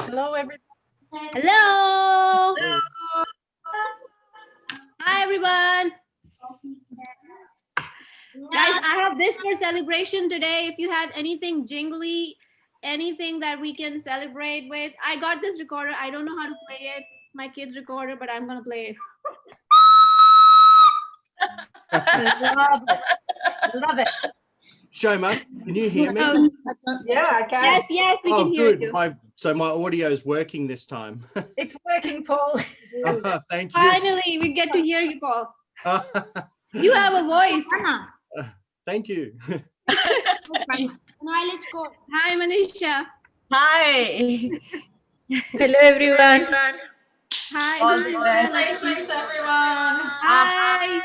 Hello, everybody. Hello. Hi, everyone. Guys, I have this for celebration today. If you have anything jingly, anything that we can celebrate with, I got this recorder. I don't know how to play it. It's my kid's recorder, but I'm going to play it. Love it. Love it. Shoma, can you hear me? Yeah, I can. Yes, we can hear you. So my audio is working this time. It's working, Paul. Thank you. Finally, we get to hear you, Paul. You have a voice. Thank you. Let's go. Hi, Manisha. Hi. Hello, everyone. Hi. Congratulations, everyone. Hi.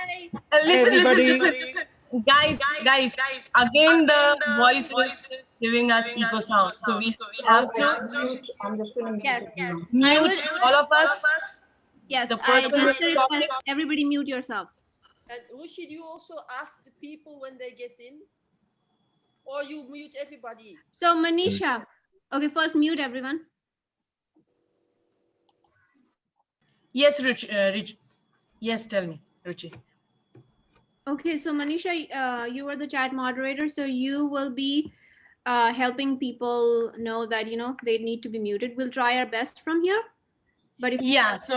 Listen. Guys. Again, the voice is giving us echo sound. So we have to I'm just going to Yes. mute all of us. Yes, The I person just who is talking. request everybody mute yourself. And Rushi, do you also ask the people when they get in? Or you mute everybody? So Manisha, okay, first mute everyone. Yes, Rich. Yes, tell me, Ruchi. Okay, so Manisha, you are the chat moderator, so you will be helping people know that, they need to be muted. We'll try our best from here. But if So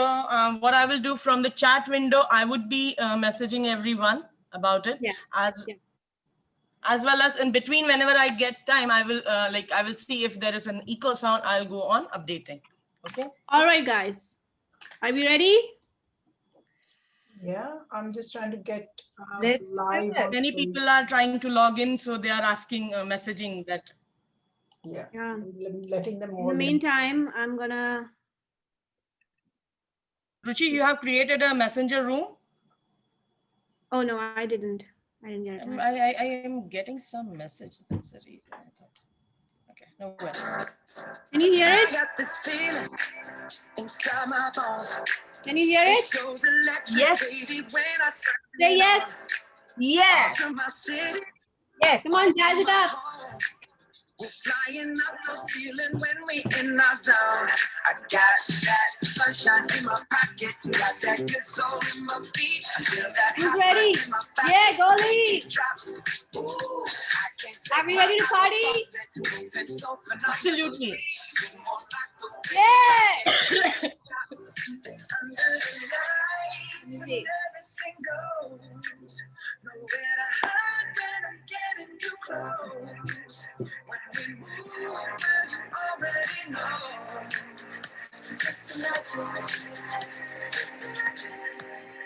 what I will do from the chat window, I would be messaging everyone about it. As well as in between, whenever I get time, I will see if there is an echo sound. I'll go on updating. Okay. All right, guys, are we ready? Yeah, I'm just trying to get Let's live. do it. Many people are trying to log in, so they are asking, messaging that. Yeah. Yeah. I'm letting them In all the in. meantime, I'm gonna. Ruchi, you have created a messenger room. Oh no, I didn't get it. I am getting some message. That's the reason I thought. Okay, no worries. Can you hear it? Can you hear it? Yes. Say yes. Yes. Yes. Come on, jazz it up. We're flying up no ceiling when we in our zone. I got that sunshine in my pocket, got that good soul in my feet. I feel that Who's hot ready? blood in my body. Yeah, Goalie. Drops. Ooh, I can't take Are we ready to my eyes party? off it. Moving so phenomenal. Absolutely. Yeah. Under the lights, everything goes. Nowhere to hide when I'm getting too close. When we move, well, you already know. So just imagine.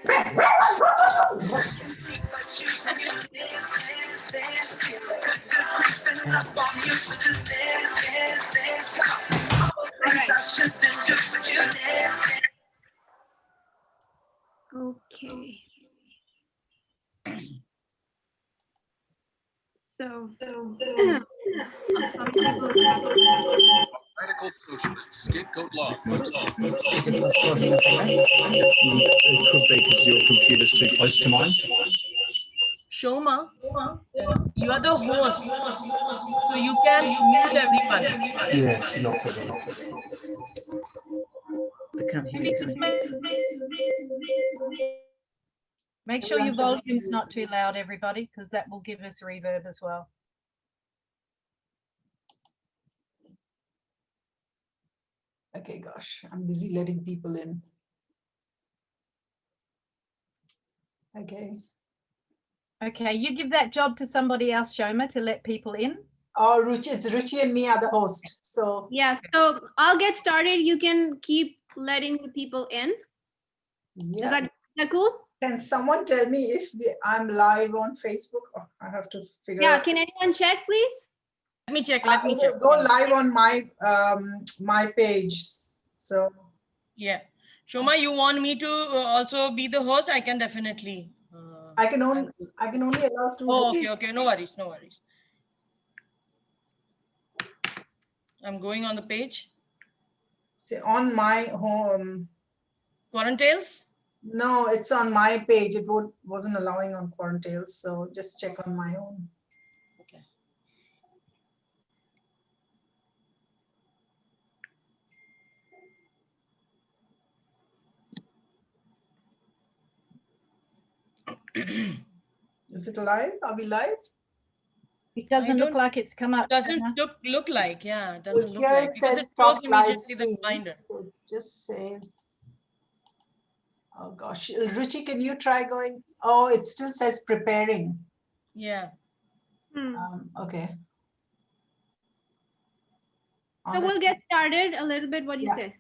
I can see what you dance. Feel good creeping up on you. So just dance. Come on. All the things I shouldn't do, but you dance. Okay. So. Radical socialist scapegoat law. It could be because your computer's too close to mine. Shoma, you are the host, so you can mute everyone. Yes, not good. I can't hear you. Make sure your volume's not too loud, everybody, because that will give us reverb as well. Okay, gosh, I'm busy letting people in. Okay. Okay, you give that job to somebody else, Shoma, to let people in. Oh, it's Ruchi and me are the host. So Yeah, so I'll get started. You can keep letting the people in. yeah. Is that cool? Can someone tell me if I'm live on Facebook? Oh, I have to figure out. Yeah, can anyone check, please? Let me check. Let me check. Go live on my my page. So Yeah. Shoma, you want me to also be the host? I can definitely. I can only allow two. Oh, okay. No worries. I'm going on the page. See, on my home. Quarantales? No, it's on my page. It wasn't allowing on Quarantales. So just check on my own. Is it live? Are we live? It doesn't look don't- like it's come up. Doesn't Anna. look like, yeah, it doesn't look Here like, it because says it shows stop live immediately the stream. reminder. It just says, oh gosh, Ruchi, can you try going? Oh, it still says preparing. Yeah. Okay. So we'll get started a little bit. What do you Yeah. say?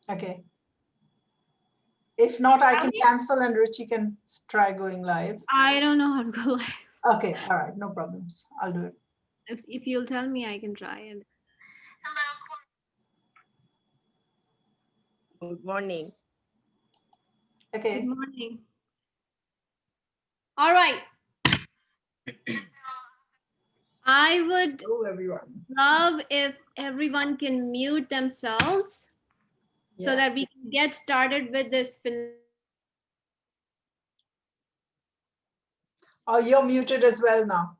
Okay. If not, I can Okay. cancel and Ruchi can try going live. I don't know how to go live. Okay, all right, no problems. I'll do it. If you'll tell me, I can try it. Good morning. Okay. Good morning. All right. I would Hello, everyone. love if everyone can mute themselves so Yeah. that we can get started with this. Oh, you're muted as well now.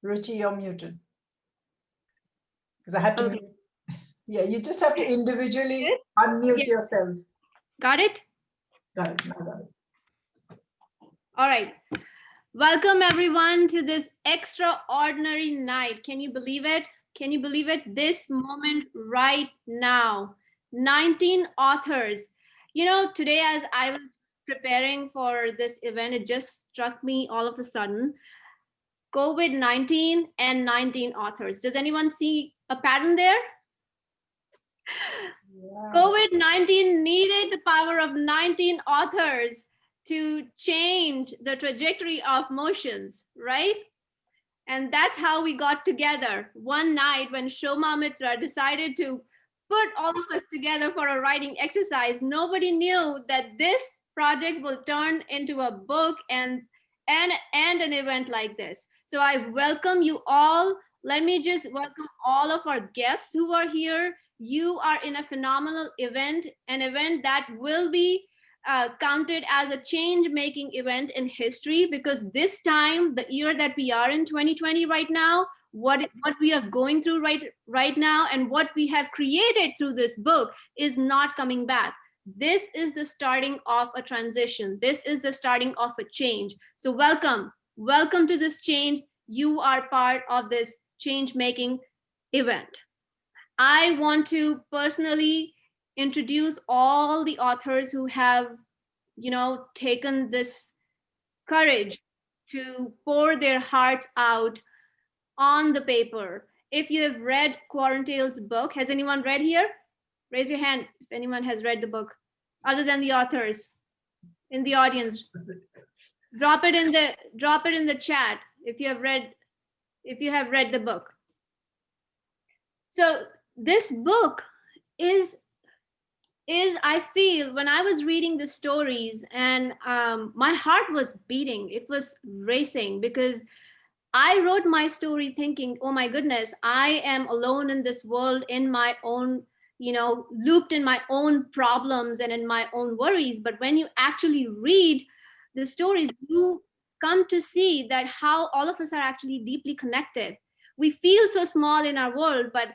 Ruchi, you're muted. Because I had to Okay. mute. Yeah, you just have to individually Good? unmute Yeah. yourselves. Got it? Got it, now got it. All right. Welcome everyone to this extraordinary night. Can you believe it? Can you believe it? This moment right now, 19 authors. You know, today as I was preparing for this event, it just struck me all of a sudden, COVID-19 and 19 authors. Does anyone see a pattern there? Yeah. COVID-19 needed the power of 19 authors to change the trajectory of motions, right? And that's how we got together one night when Shoma Mitra decided to put all of us together for a writing exercise. Nobody knew that this project will turn into a book and an event like this. So I welcome you all. Let me just welcome all of our guests who are here. You are in a phenomenal event, an event that will be counted as a change-making event in history, because this time, the year that we are in 2020 right now, what we are going through right now and what we have created through this book is not coming back. This is the starting of a transition. This is the starting of a change. So welcome to this change. You are part of this change-making event. I want to personally introduce all the authors who have, you know, taken this courage to pour their hearts out on the paper. If you have read Quarantales' book, has anyone read here? Raise your hand if anyone has read the book, other than the authors in the audience. Drop it in the chat if you have read the book. So this book is I feel, when I was reading the stories and my heart was beating, it was racing, because I wrote my story thinking, oh my goodness, I am alone in this world, in my own, you know, looped in my own problems and in my own worries. But when you actually read the stories, you come to see that how all of us are actually deeply connected. We feel so small in our world, but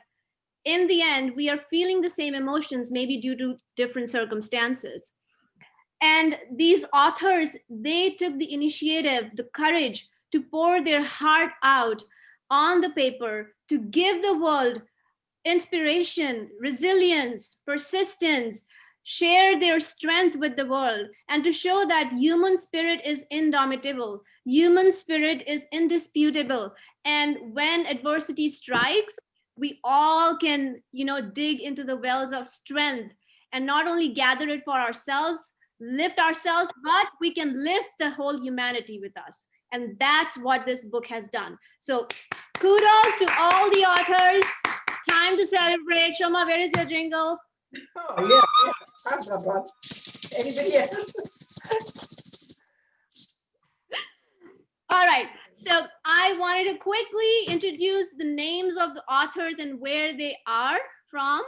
in the end, we are feeling the same emotions, maybe due to different circumstances. And these authors, they took the initiative, the courage to pour their heart out on the paper to give the world inspiration, resilience, persistence, share their strength with the world, and to show that human spirit is indomitable, human spirit is indisputable. And when adversity strikes, we all can, you know, dig into the wells of strength and not only gather it for ourselves, lift ourselves, but we can lift the whole humanity with us. And that's what this book has done. So kudos to all the authors. Time to celebrate. Shoma, where is your jingle? Oh, yeah, I've got one. Anybody else? All right. So I wanted to quickly introduce the names of the authors and where they are from.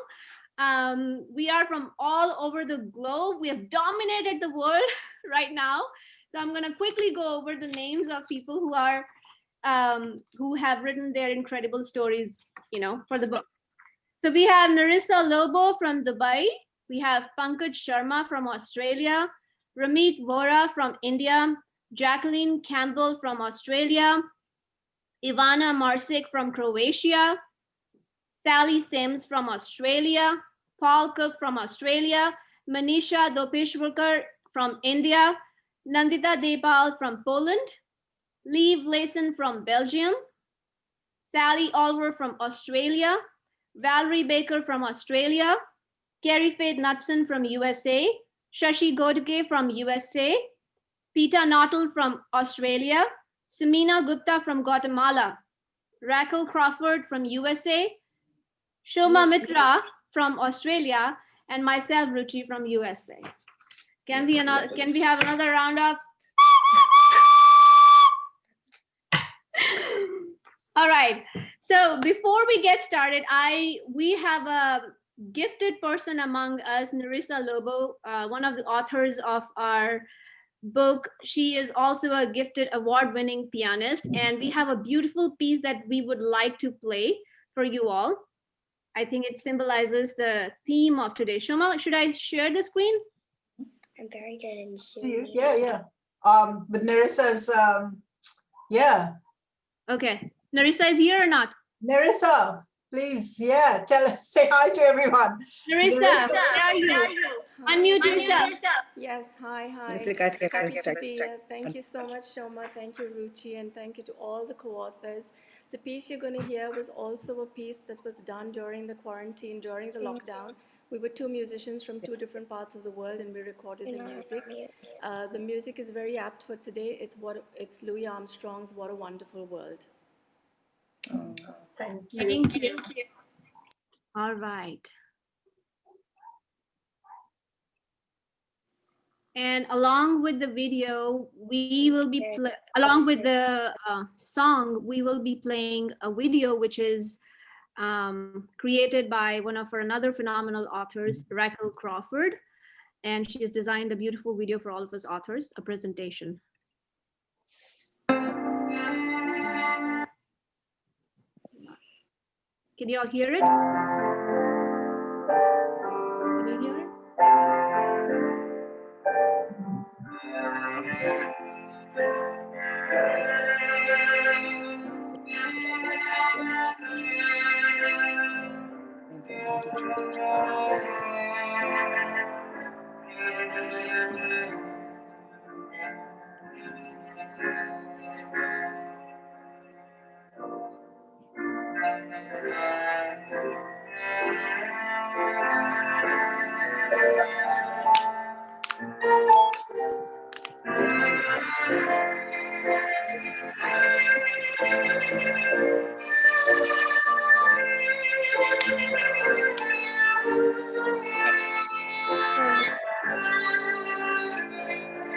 We are from all over the globe. We have dominated the world right now. So I'm going to quickly go over the names of people who are who have written their incredible stories, you know, for the book. So we have Narissa Lobo from Dubai. We have Pankaj Sharma from Australia, Ramit Vora from India, Jacqueline Campbell from Australia, Ivana Marsik from Croatia, Sally Sims from Australia, Paul Cook from Australia, Manisha Dopeshwarkar from India, Nandita Depal from Poland, Lee Vlason from Belgium, Sally Oliver from Australia, Valerie Baker from Australia, Carrie Faith Knudsen from USA, Shashi Godke from USA, Peter Nottle from Australia, Samina Gupta from Guatemala, Raquel Crawford from USA, Shoma Mitra from Australia, and myself, Ruchi from USA. Can we have another round of? All right. So before we get started, we have a gifted person among us, Narissa Lobo, one of the authors of our book. She is also a gifted award-winning pianist, and we have a beautiful piece that we would like to play for you all. I think it symbolizes the theme of today. Shoma, should I share the screen? I'm very good in Zoom. Yeah. But Narissa's, yeah. Okay. Narissa is here or not? Narissa, please, yeah, say hi to everyone. Narissa, where are you? Unmute yourself. Yes, hi. Thank you so much, Shoma. Thank you, Ruchi, and thank you to all the co-authors. The piece you're going to hear was also a piece that was done during the quarantine, during the lockdown. We were two musicians from two different parts of the world, and we recorded the music. The music is very apt for today. It's Louis Armstrong's "What a Wonderful World." Thank you. Thank you. All right. And along with the video, we will be along with the song, we will be playing a video which is created by one of our another phenomenal authors, Raquel Crawford, and she has designed a beautiful video for all of us authors, a presentation. Can you all hear it? Can you hear it?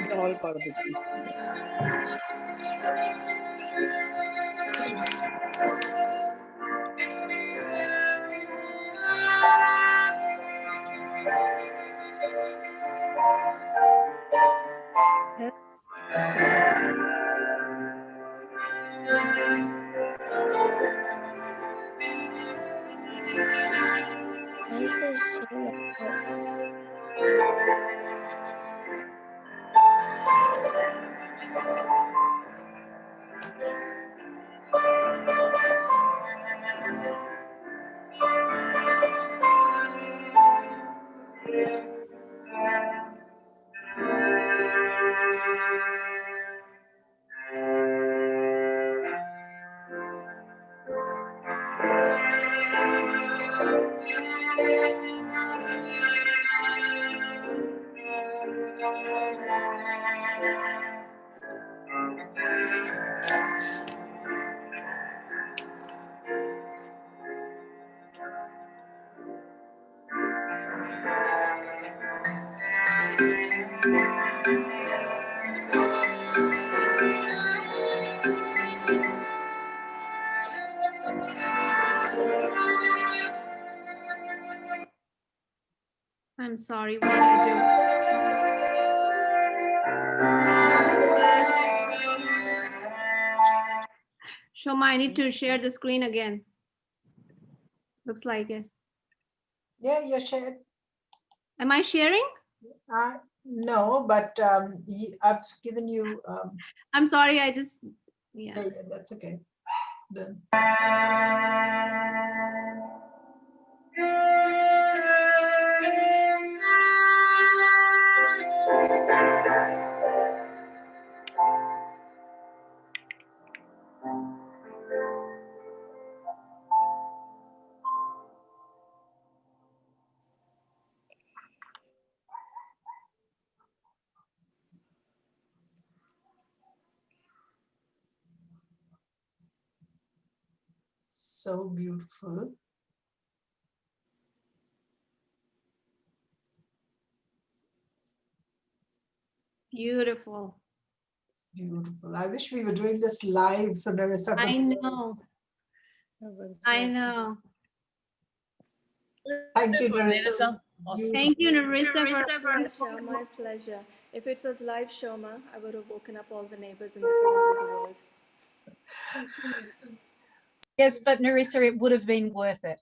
They're all part of this. I'm sorry, what did I do? Shoma, I need to share the screen again. Looks like it. Yeah, you're shared. Am I sharing? No, but I've given you. I'm sorry, I just, yeah. Yeah, that's okay. Done. So beautiful. Beautiful. Beautiful. I wish we were doing this live so Narissa could I play. know. I know. Thank you, Narissa. Narissa. Awesome. Thank you, Narissa, for Pleasure, my pleasure. If it was live, Shoma, I would have woken up all the neighbors in this part of the world. Yes, but Narissa, it would have been worth it.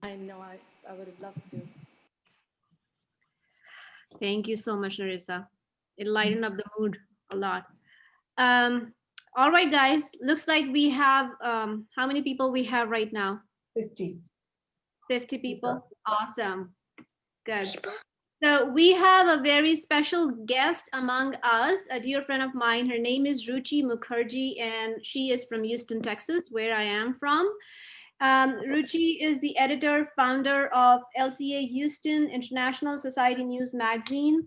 I know, I would have loved to. Thank you so much, Narissa. It lightened up the mood a lot. All right, guys. Looks like we have how many people we have right now? 50. 50 people. Awesome. Good. So we have a very special guest among us, a dear friend of mine. Her name is Ruchi Mukherjee, and she is from Houston, Texas, where I am from. Ruchi is the editor, founder of LCA Houston International Society News Magazine.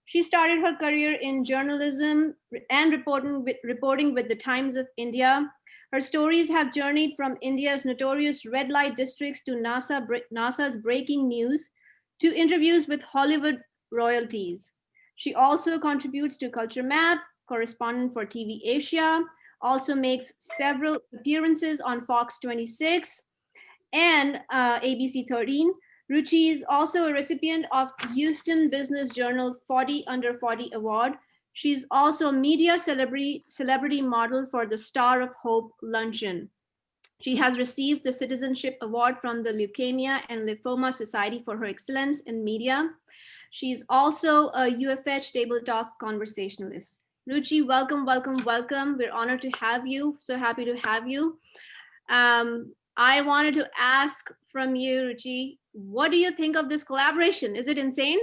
She started her career in journalism and reporting with the Times of India. Her stories have journeyed from India's notorious red light districts to NASA's breaking news to interviews with Hollywood royalties. She also contributes to Culture Map, correspondent for TV Asia, also makes several appearances on Fox 26 and ABC 13. Ruchi is also a recipient of Houston Business Journal 40 Under 40 Award. She's also a media celebrity model for the Star of Hope Luncheon. She has received the Citizenship Award from the Leukemia and Lymphoma Society for her excellence in media. She's also a UFH Table Talk conversationalist. Ruchi, welcome, welcome, welcome. We're honored to have you. So happy to have you. I wanted to ask from you, Ruchi, what do you think of this collaboration? Is it insane?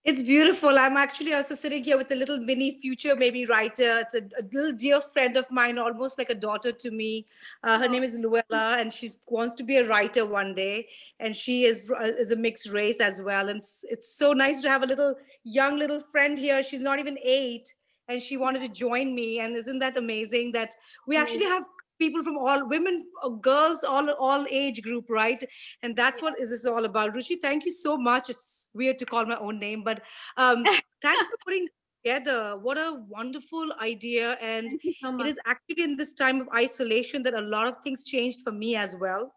It's beautiful. I'm actually also sitting here with a little mini future maybe writer. It's a little dear friend of mine, almost like a daughter to me. Her name is Luella, and she wants to be a writer one day. And she is a mixed race as well. And it's so nice to have a young little friend here. She's not even 8, and she wanted to join me. And isn't that amazing that we actually have people from all women, girls, all age group, right? And that's what is this all about. Ruchi, thank you so much. It's weird to call my own name, but thanks for putting together. What a wonderful idea. And it is actually in this time of isolation that a lot of things changed for me as well.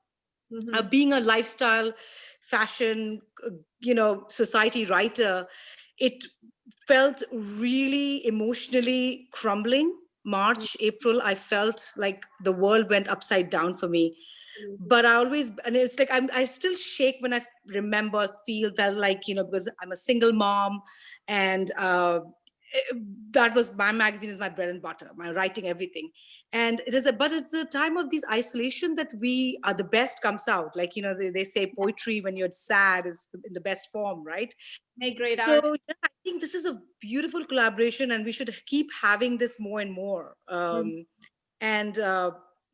Being a lifestyle, fashion, society writer, it felt really emotionally crumbling. March, April, I felt like the world went upside down for me. But and it's like I still shake when I felt like, because I'm a single mom, and that was my magazine is my bread and butter, my writing, everything. And but it's a time of this isolation that we are the best comes out. Like, they say poetry when you're sad is in the best form, right? Make great art. So yeah, I think this is a beautiful collaboration, and we should keep having this more and more. And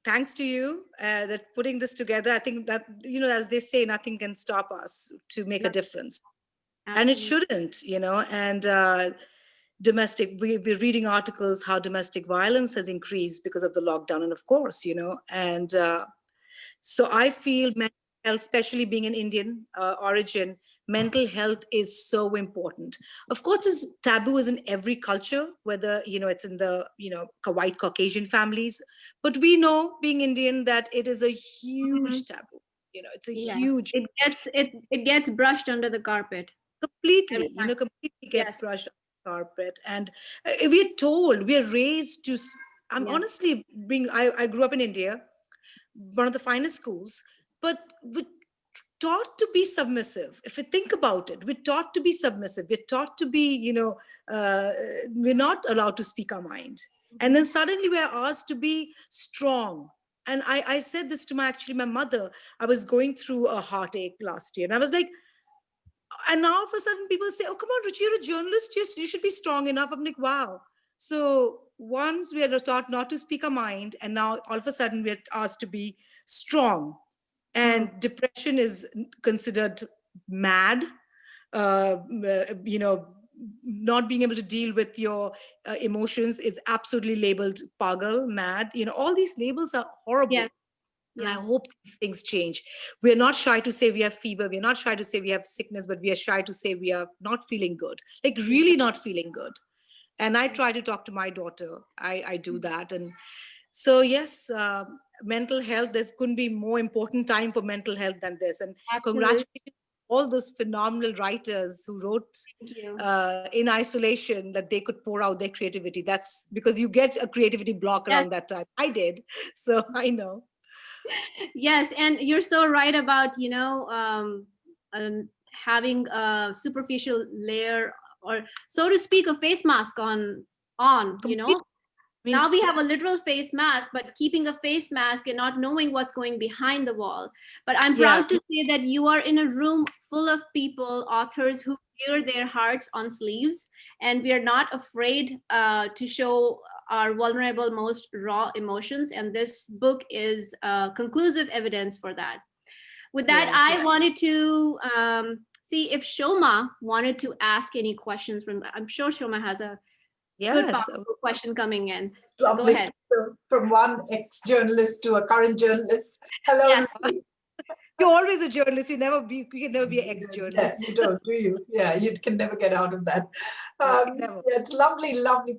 thanks to you that putting this together. I think that, as they say, nothing can stop us to make a difference. Absolutely. And it shouldn't, and we're reading articles how domestic violence has increased because of the lockdown, and of course, and so I feel mental health, especially being an Indian origin, mental health is so important. Of course, it's taboo is in every culture, whether it's in the white Caucasian families, but we know, being Indian, that it is a huge taboo. It's a huge. It gets brushed under the carpet. Completely, completely gets brushed under the carpet, and we're raised to. I'm honestly I grew up in India, one of the finest schools, but with taught to be submissive. If you think about it, we're taught to be submissive. We're taught to be, we're not allowed to speak our mind. And then suddenly we're asked to be strong. And I said this to my mother. I was going through a heartache last year. And I was like, and now all of a sudden people say, oh, come on, Ruchi, you're a journalist. You should be strong enough. I'm like, wow. So once we are taught not to speak our mind, and now all of a sudden we're asked to be strong. And depression is considered mad, not being able to deal with your emotions is absolutely labeled pagal, mad. All these labels are horrible. Yeah. And I hope these things change. We're not shy to say we have fever. We're not shy to say we have sickness, but we are shy to say we are not feeling good, like really not feeling good. And I try to talk to my daughter. I do that. And so, yes, mental health, there couldn't be more important time for mental health than this. And congratulations to all those phenomenal writers who wrote in isolation that they could pour out their creativity. That's because you get a creativity block around that time. I did. So I know. Yes, and you're so right about, having a superficial layer, or so to speak, a face mask on, Now we have a literal face mask, but keeping a face mask and not knowing what's going behind the wall. But I'm proud to say that you are in a room full of people, authors who wear their hearts on sleeves, and we are not afraid to show our vulnerable, most raw emotions. And this book is conclusive evidence for that. With that, I wanted to see if Shoma wanted to ask any questions from, I'm sure Shoma has a good question coming in. Lovely. Go ahead. So from one ex-journalist to a current journalist. Hello. Yes. You're always a journalist. You can never be an ex-journalist. Yes, you don't, do you? Yeah, you can never get out of that. It's lovely.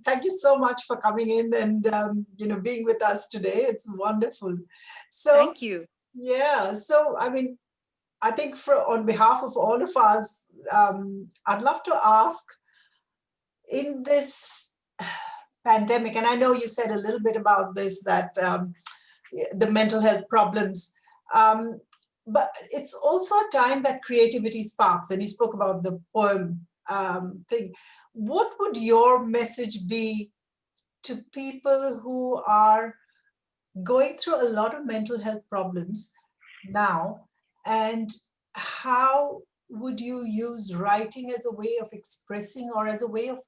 Thank you so much for coming in and being with us today. It's wonderful. So thank you. Yeah. So I mean, I think on behalf of all of us, I'd love to ask, in this pandemic, and I know you said a little bit about this, that the mental health problems, but it's also a time that creativity sparks, and you spoke about the poem thing. What would your message be to people who are going through a lot of mental health problems now, and how would you use writing as a way of expressing or as a way of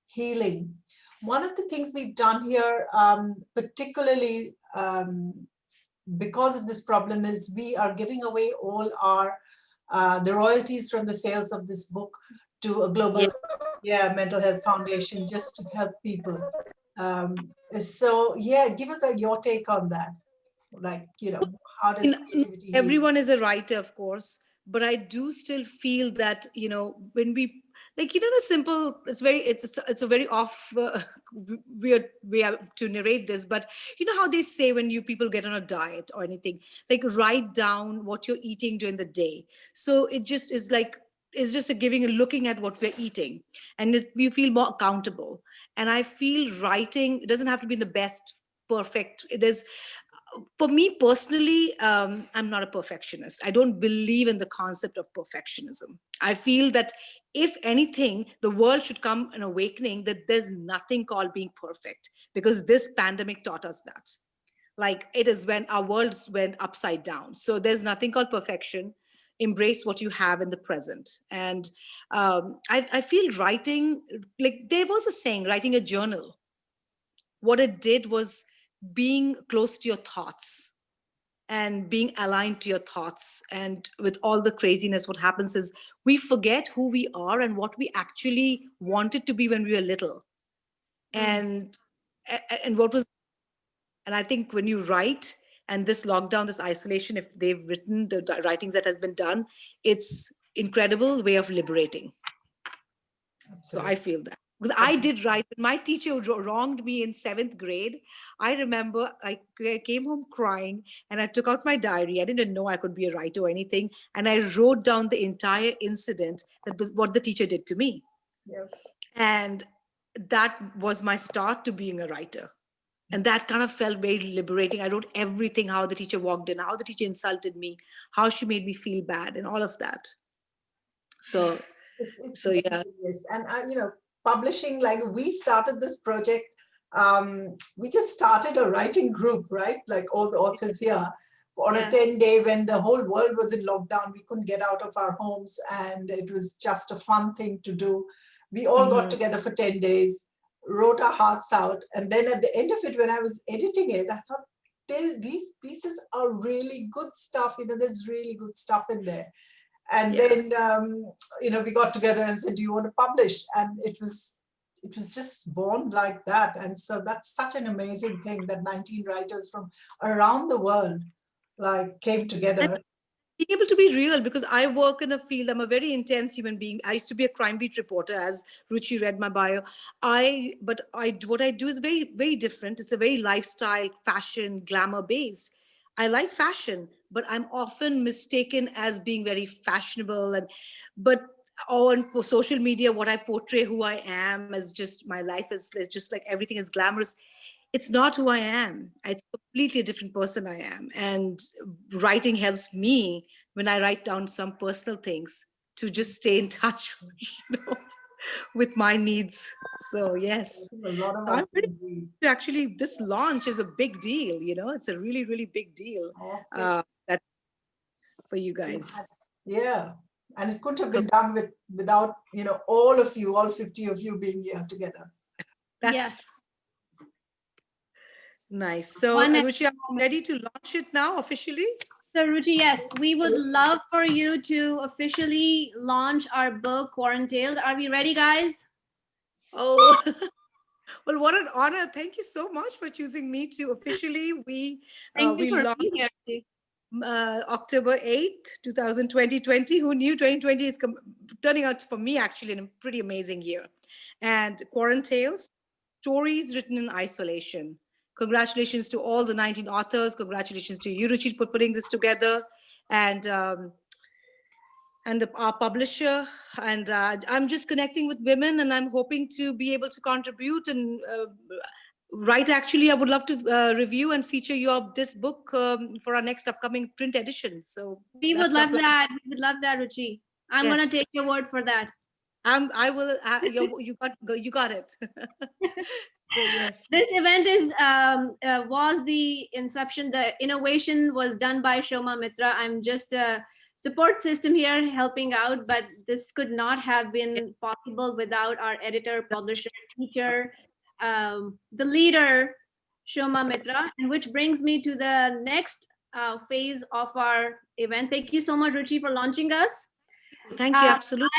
healing? One of the things we've done here, particularly because of this problem, is we are giving away all our the royalties from the sales of this book to a global mental health foundation, just to help people. So give us your take on that. Like, how does creativity everyone is a writer, of course, but I do still feel that, when we, like, a simple, it's a very off weird way to narrate this, but how they say when people get on a diet or anything, like, write down what you're eating during the day. So it just is like, it's just looking at what we're eating, and you feel more accountable. And I feel writing, it doesn't have to be the best, perfect. For me personally, I'm not a perfectionist. I don't believe in the concept of perfectionism. I feel that if anything, the world should come an awakening that there's nothing called being perfect, because this pandemic taught us that. Like, it is when our worlds went upside down. So there's nothing called perfection. Embrace what you have in the present. And I feel writing, like, there was a saying, writing a journal. What it did was being close to your thoughts and being aligned to your thoughts. And with all the craziness, what happens is we forget who we are and what we actually wanted to be when we were little. And what was, and I think when you write, and this lockdown, this isolation, if they've written the writings that has been done, it's incredible way of liberating. Absolutely. So I feel that. Because I did write. My teacher wronged me in 7th grade. I remember I came home crying and I took out my diary. I didn't know I could be a writer or anything. And I wrote down the entire incident, what the teacher did to me. Yep. And that was my start to being a writer. And that kind of felt very liberating. I wrote everything, how the teacher walked in, how the teacher insulted me, how she made me feel bad, and all of that. So, yeah. Yes. And, publishing, like we started this project, we just started a writing group, right? Like all the authors here on a 10-day when the whole world was in lockdown. We couldn't get out of our homes and it was just a fun thing to do. We all got together for 10 days, wrote our hearts out. And then at the end of it, when I was editing it, I thought, these pieces are really good stuff. There's really good stuff in there. And then, we got together and said, do you want to publish? And it was just born like that. And so that's such an amazing thing that 19 writers from around the world came together. Being able to be real, because I work in a field, I'm a very intense human being. I used to be a crime beat reporter, as Ruchi read my bio. What I do is very, very different. It's a very lifestyle, fashion, glamour based. I like fashion, but I'm often mistaken as being very fashionable. But on social media, what I portray who I am as just my life is just like everything is glamorous. It's not who I am. It's completely a different person I am. And writing helps me when I write down some personal things to just stay in touch, with my needs. So yes, I'm pretty, actually, this launch is a big deal. It's a really, really big deal that for you guys. Yeah. And it couldn't have been done without, all of you, all 50 of you being here together. That's nice. So Ruchi, are you ready to launch it now officially? So Ruchi, yes, we would love for you to officially launch our book, Quarantales. Are we ready, guys? Oh, well, what an honor. Thank you so much for choosing me to officially, we launched October 8th, 2020. Who knew 2020 is turning out for me actually in a pretty amazing year. And Quarantales, stories written in isolation. Congratulations to all the 19 authors. Congratulations to you, Ruchi, for putting this together. And our publisher. And I'm just connecting with women, and I'm hoping to be able to contribute and write. Actually, I would love to review and feature this book for our next upcoming print edition. So we would love that. We would love that, Ruchi. I'm going to take your word for that. I will. You got it. So, yes. This event was the inception. The innovation was done by Shoma Mitra. I'm just a support system here helping out, but this could not have been possible without our editor, publisher, teacher, the leader, Shoma Mitra, and which brings me to the next phase of our event. Thank you so much, Ruchi, for launching us. Thank you, absolutely.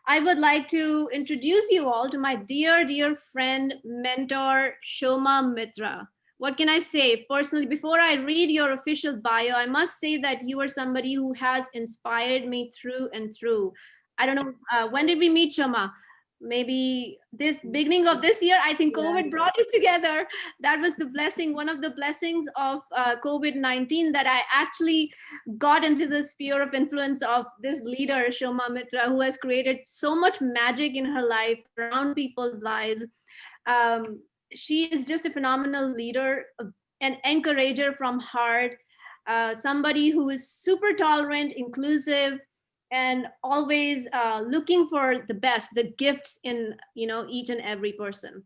I would like to introduce you all to my dear friend, mentor, Shoma Mitra. What can I say? Personally, before I read your official bio, I must say that you are somebody who has inspired me through and through. I don't know, when did we meet, Shoma? Maybe this beginning of this year. I think COVID brought us together. That was the blessing, one of the blessings of COVID-19, that I actually got into the sphere of influence of this leader, Shoma Mitra, who has created so much magic in her life, around people's lives. She is just a phenomenal leader, an encourager from heart, somebody who is super tolerant, inclusive, and always looking for the best, the gifts in each and every person.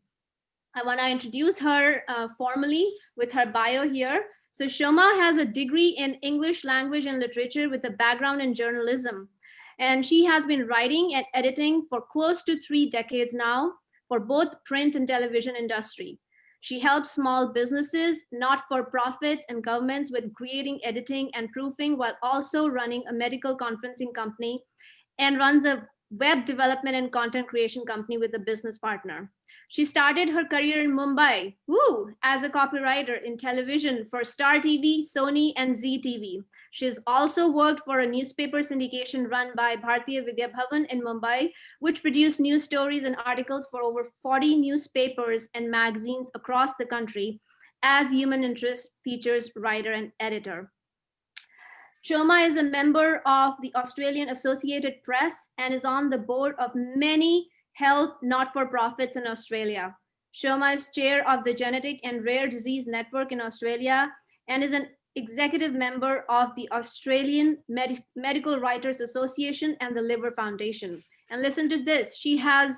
I want to introduce her formally with her bio here. So Shoma has a degree in English language and literature with a background in journalism. And she has been writing and editing for close to 3 decades now for both print and television industry. She helps small businesses, not-for-profits, and governments with creating, editing, and proofing, while also running a medical conferencing company, and runs a web development and content creation company with a business partner. She started her career in Mumbai, as a copywriter in television for Star TV, Sony, and Zee TV. She has also worked for a newspaper syndication run by Bharatiya Vidya Bhavan in Mumbai, which produced news stories and articles for over 40 newspapers and magazines across the country as human interest features writer and editor. Shoma is a member of the Australian Associated Press and is on the board of many health not-for-profits in Australia. Shoma is chair of the Genetic and Rare Disease Network in Australia and is an executive member of the Australian Medical Writers Association and the Liver Foundation. And listen to this, she has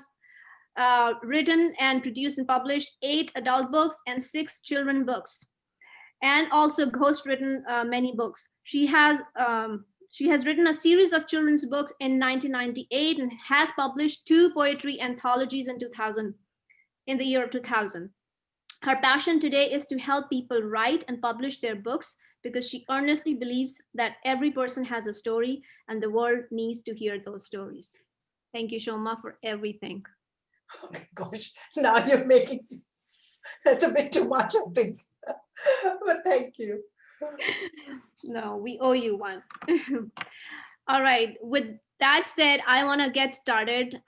written and produced and published 8 adult books and 6 children books, and also ghost-written many books. She has written a series of children's books in 1998 and has published 2 poetry anthologies in the year of 2000. Her passion today is to help people write and publish their books because she earnestly believes that every person has a story and the world needs to hear those stories. Thank you, Shoma, for everything. Oh my gosh, now you're making, that's a bit too much, I think. But thank you. No, we owe you one. All right, with that said, I want to get started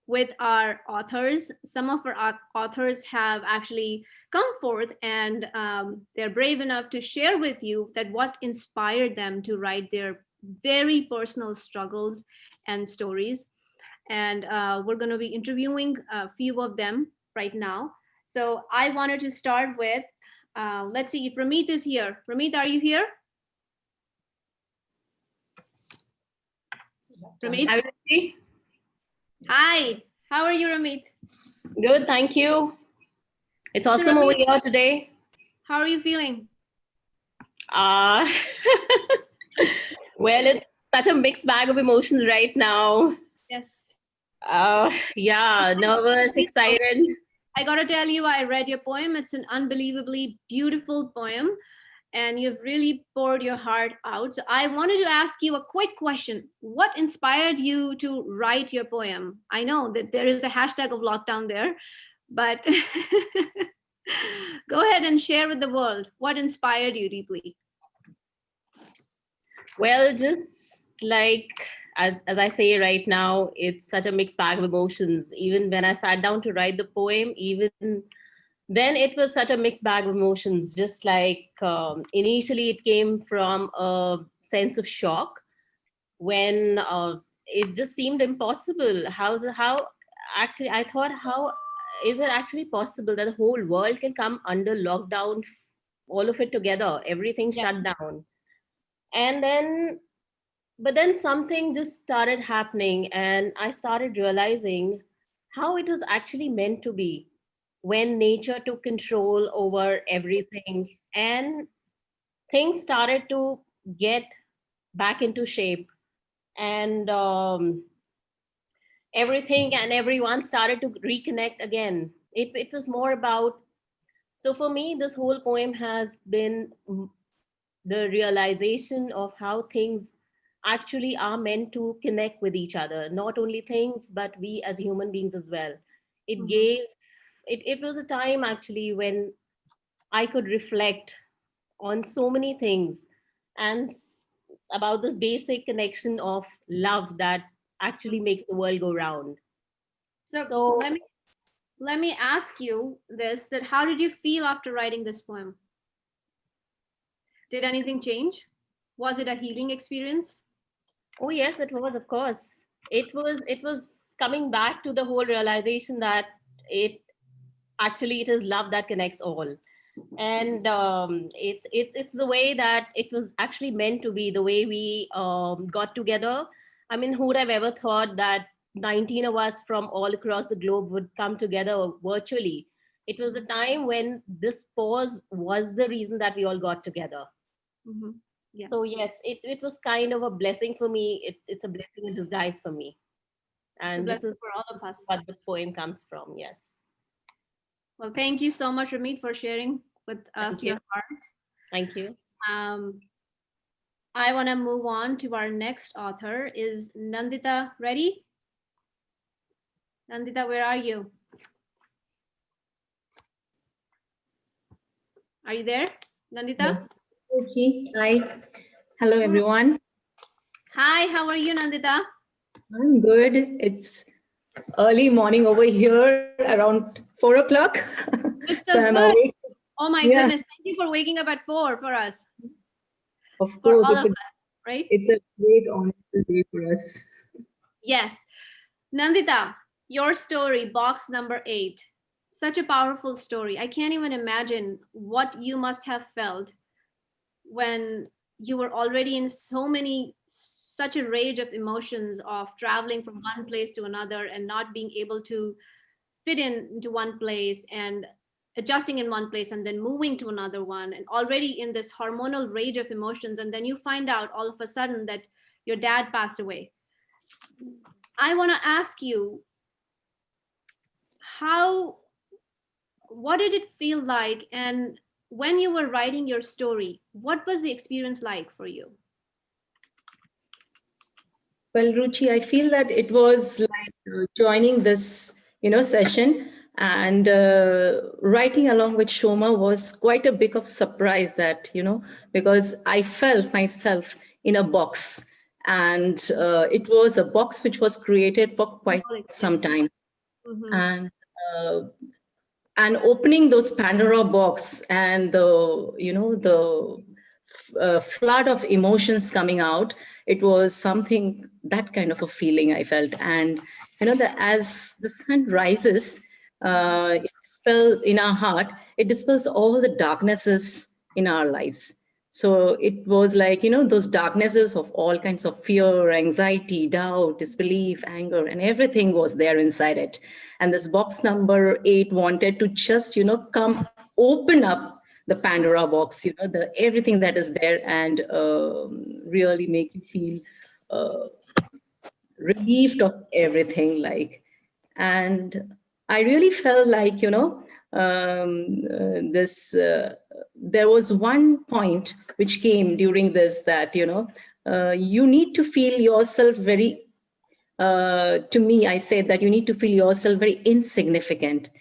with our authors. Some of our authors have actually come forth and they're brave enough to share with you that what inspired them to write their very personal struggles and stories. And we're going to be interviewing a few of them right now. So I wanted to start with, let's see if Ramit is here. Ramit, are you here? Ramit? Hi, how are you, Ramit? Good, thank you. It's awesome over here today. How are you feeling? Well, it's such a mixed bag of emotions right now. Yes. Yeah, nervous, excited. I gotta tell you, I read your poem. It's an unbelievably beautiful poem, and you've really poured your heart out. So I wanted to ask you a quick question. What inspired you to write your poem? I know that there is a hashtag of lockdown there, but go ahead and share with the world what inspired you deeply. Well, just like as I say right now, it's such a mixed bag of emotions. Even when I sat down to write the poem, even then it was such a mixed bag of emotions. Just like initially it came from a sense of shock when it just seemed impossible. How actually, I thought, how is it actually possible that the whole world can come under lockdown, all of it together, everything shut down? And then, but then something just started happening and I started realizing how it was actually meant to be when nature took control over everything and things started to get back into shape, and everything and everyone started to reconnect again. It was more about, so for me, this whole poem has been the realization of how things actually are meant to connect with each other. Not only things, but we as human beings as well. It was a time actually when I could reflect on so many things and about this basic connection of love that actually makes the world go round. So let me ask you this, that how did you feel after writing this poem? Did anything change? Was it a healing experience? Oh yes, it was, of course. It was coming back to the whole realization that it is love that connects all. And it's the way that it was actually meant to be, the way we got together. I mean, who would have ever thought that 19 of us from all across the globe would come together virtually? It was a time when this pause was the reason that we all got together. Mm-hmm. Yes. So yes, it was kind of a blessing for me. It's a blessing in disguise for me. And this is for all of us what the poem comes from. Yes. Well, thank you so much, Ramit, for sharing with us your heart. Thank you. I want to move on to our next author. Is Nandita ready? Nandita, where are you? Are you there, Nandita? Yes. Okay. Hi. Hello, everyone. Hi, how are you, Nandita? I'm good. It's early morning over here, around 4 o'clock. So I'm awake. Oh my goodness. Thank you for waking up at 4 for us. Of course. For all of us, right? It's a great honor day for us. Yes. Nandita, your story, box number 8. such a powerful story. I can't even imagine what you must have felt when you were already in such a rage of emotions of traveling from one place to another and not being able to fit into one place and adjusting in one place and then moving to another one, and already in this hormonal rage of emotions. And then you find out all of a sudden that your dad passed away. I want to ask you, what did it feel like? And when you were writing your story, what was the experience like for you? Well, Ruchi, I feel that it was like joining this, session and writing along with Shoma was quite a big of surprise that, because I felt myself in a box, and it was a box which was created for quite some time. And and opening those Pandora box and the flood of emotions coming out, it was something, that kind of a feeling I felt. And as the sun rises, it dispels in our heart, it dispels all the darknesses in our lives. So it was like, those darknesses of all kinds of fear, anxiety, doubt, disbelief, anger, and everything was there inside it. And this box number 8 wanted to just, come open up the Pandora box, everything that is there, and really make you feel relieved of everything. And I really felt like, there was one point which came during this, that, you need to feel yourself very, to me, I said that you need to feel yourself very insignificant,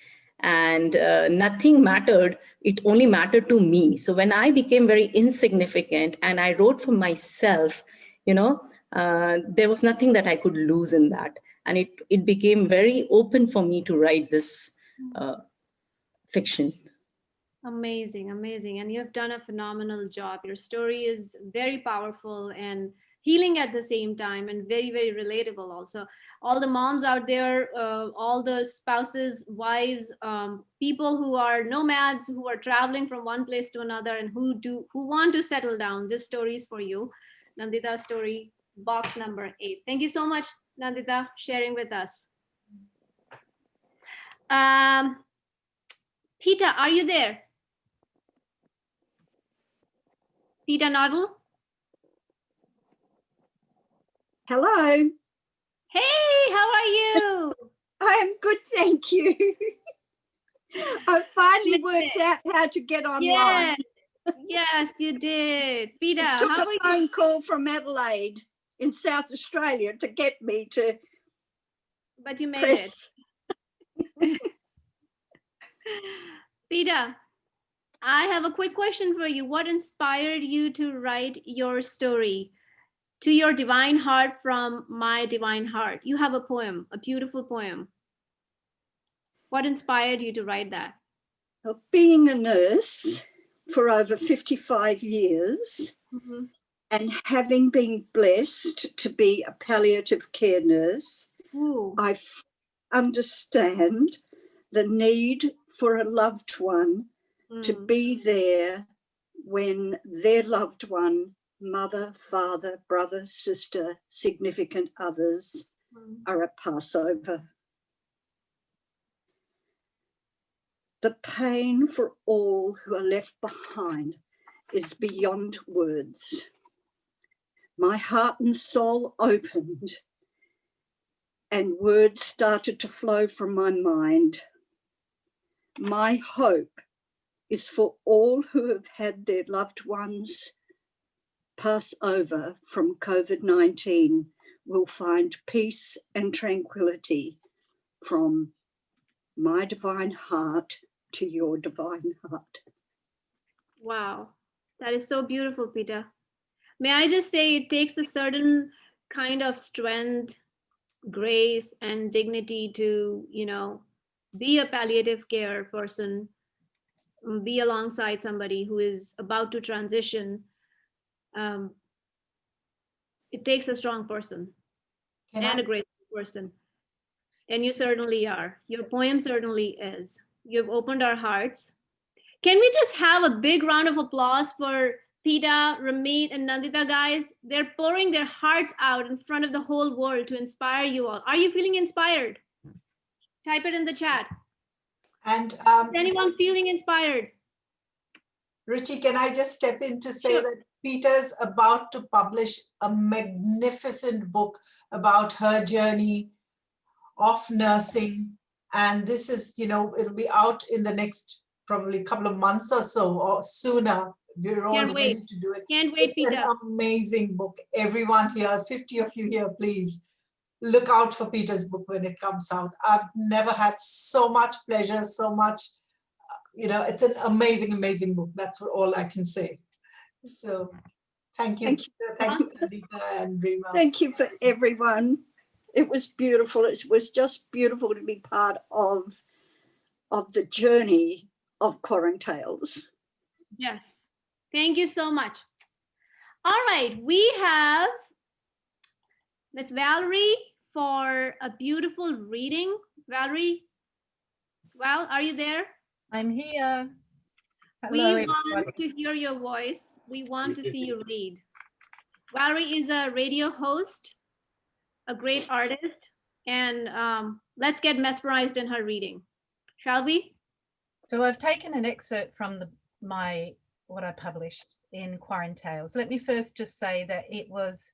and nothing mattered. It only mattered to me. So when I became very insignificant and I wrote for myself, there was nothing that I could lose in that. And it became very open for me to write this fiction. Amazing, amazing. And you have done a phenomenal job. Your story is very powerful and healing at the same time, and very, very relatable also. All the moms out there, all the spouses, wives, people who are nomads, who are traveling from one place to another, and who want to settle down, this story is for you. Nandita's story, box number 8. Thank you so much, Nandita, sharing with us. Peter, are you there? Peter Noddle? Hello. Hey, how are you? I'm good, thank you. I finally worked out how to get online. Yes, you did. Peter, it took how a phone call from Adelaide in South Australia to get me to. But you made it. Peter, I have a quick question for you. What inspired you to write your story, To Your Divine Heart from My Divine Heart? You have a poem, a beautiful poem. What inspired you to write that? Well, being a nurse for over 55 years, and having been blessed to be a palliative care nurse, I understand the need for a loved one to be there when their loved one, mother, father, brother, sister, significant others, are at Passover. The pain for all who are left behind is beyond words. My heart and soul opened, and words started to flow from my mind. My hope is for all who have had their loved ones pass over from COVID-19 will find peace and tranquility from my divine heart to your divine heart. Wow, that is so beautiful, Peter. May I just say, it takes a certain kind of strength, grace, and dignity to, be a palliative care person, be alongside somebody who is about to transition. It takes a strong person and a great person. And you certainly are. Your poem certainly is. You've opened our hearts. Can we just have a big round of applause for Pita, Ramit, and Nandita, guys? They're pouring their hearts out in front of the whole world to inspire you all. Are you feeling inspired? Type it in the chat. And is anyone feeling inspired? Ruchi, can I just step in to say that Peter's about to publish a magnificent book about her journey of nursing. And this is, you know, it'll be out in the next probably couple of months or so, or sooner. We're all ready to do it. Can't wait, it's Peter. An amazing book. Everyone here, 50 of you here, please look out for Peter's book when it comes out. I've never had so much pleasure, so much, you know, it's an amazing, amazing book. That's all I can say. So thank you. Thank you, Nandita and Rima. Thank you for everyone. It was beautiful. It was just beautiful to be part of the journey of Quarantales. Yes. Thank you so much. All right. We have Miss Valerie for a beautiful reading. Valerie, Val, are you there? I'm here. Hello, we want to hear your voice. We want to see you read. Valerie is a radio host, a great artist, and let's get mesmerized in her reading. Shall we? So I've taken an excerpt from what I published in Quarantales. Let me first just say that it was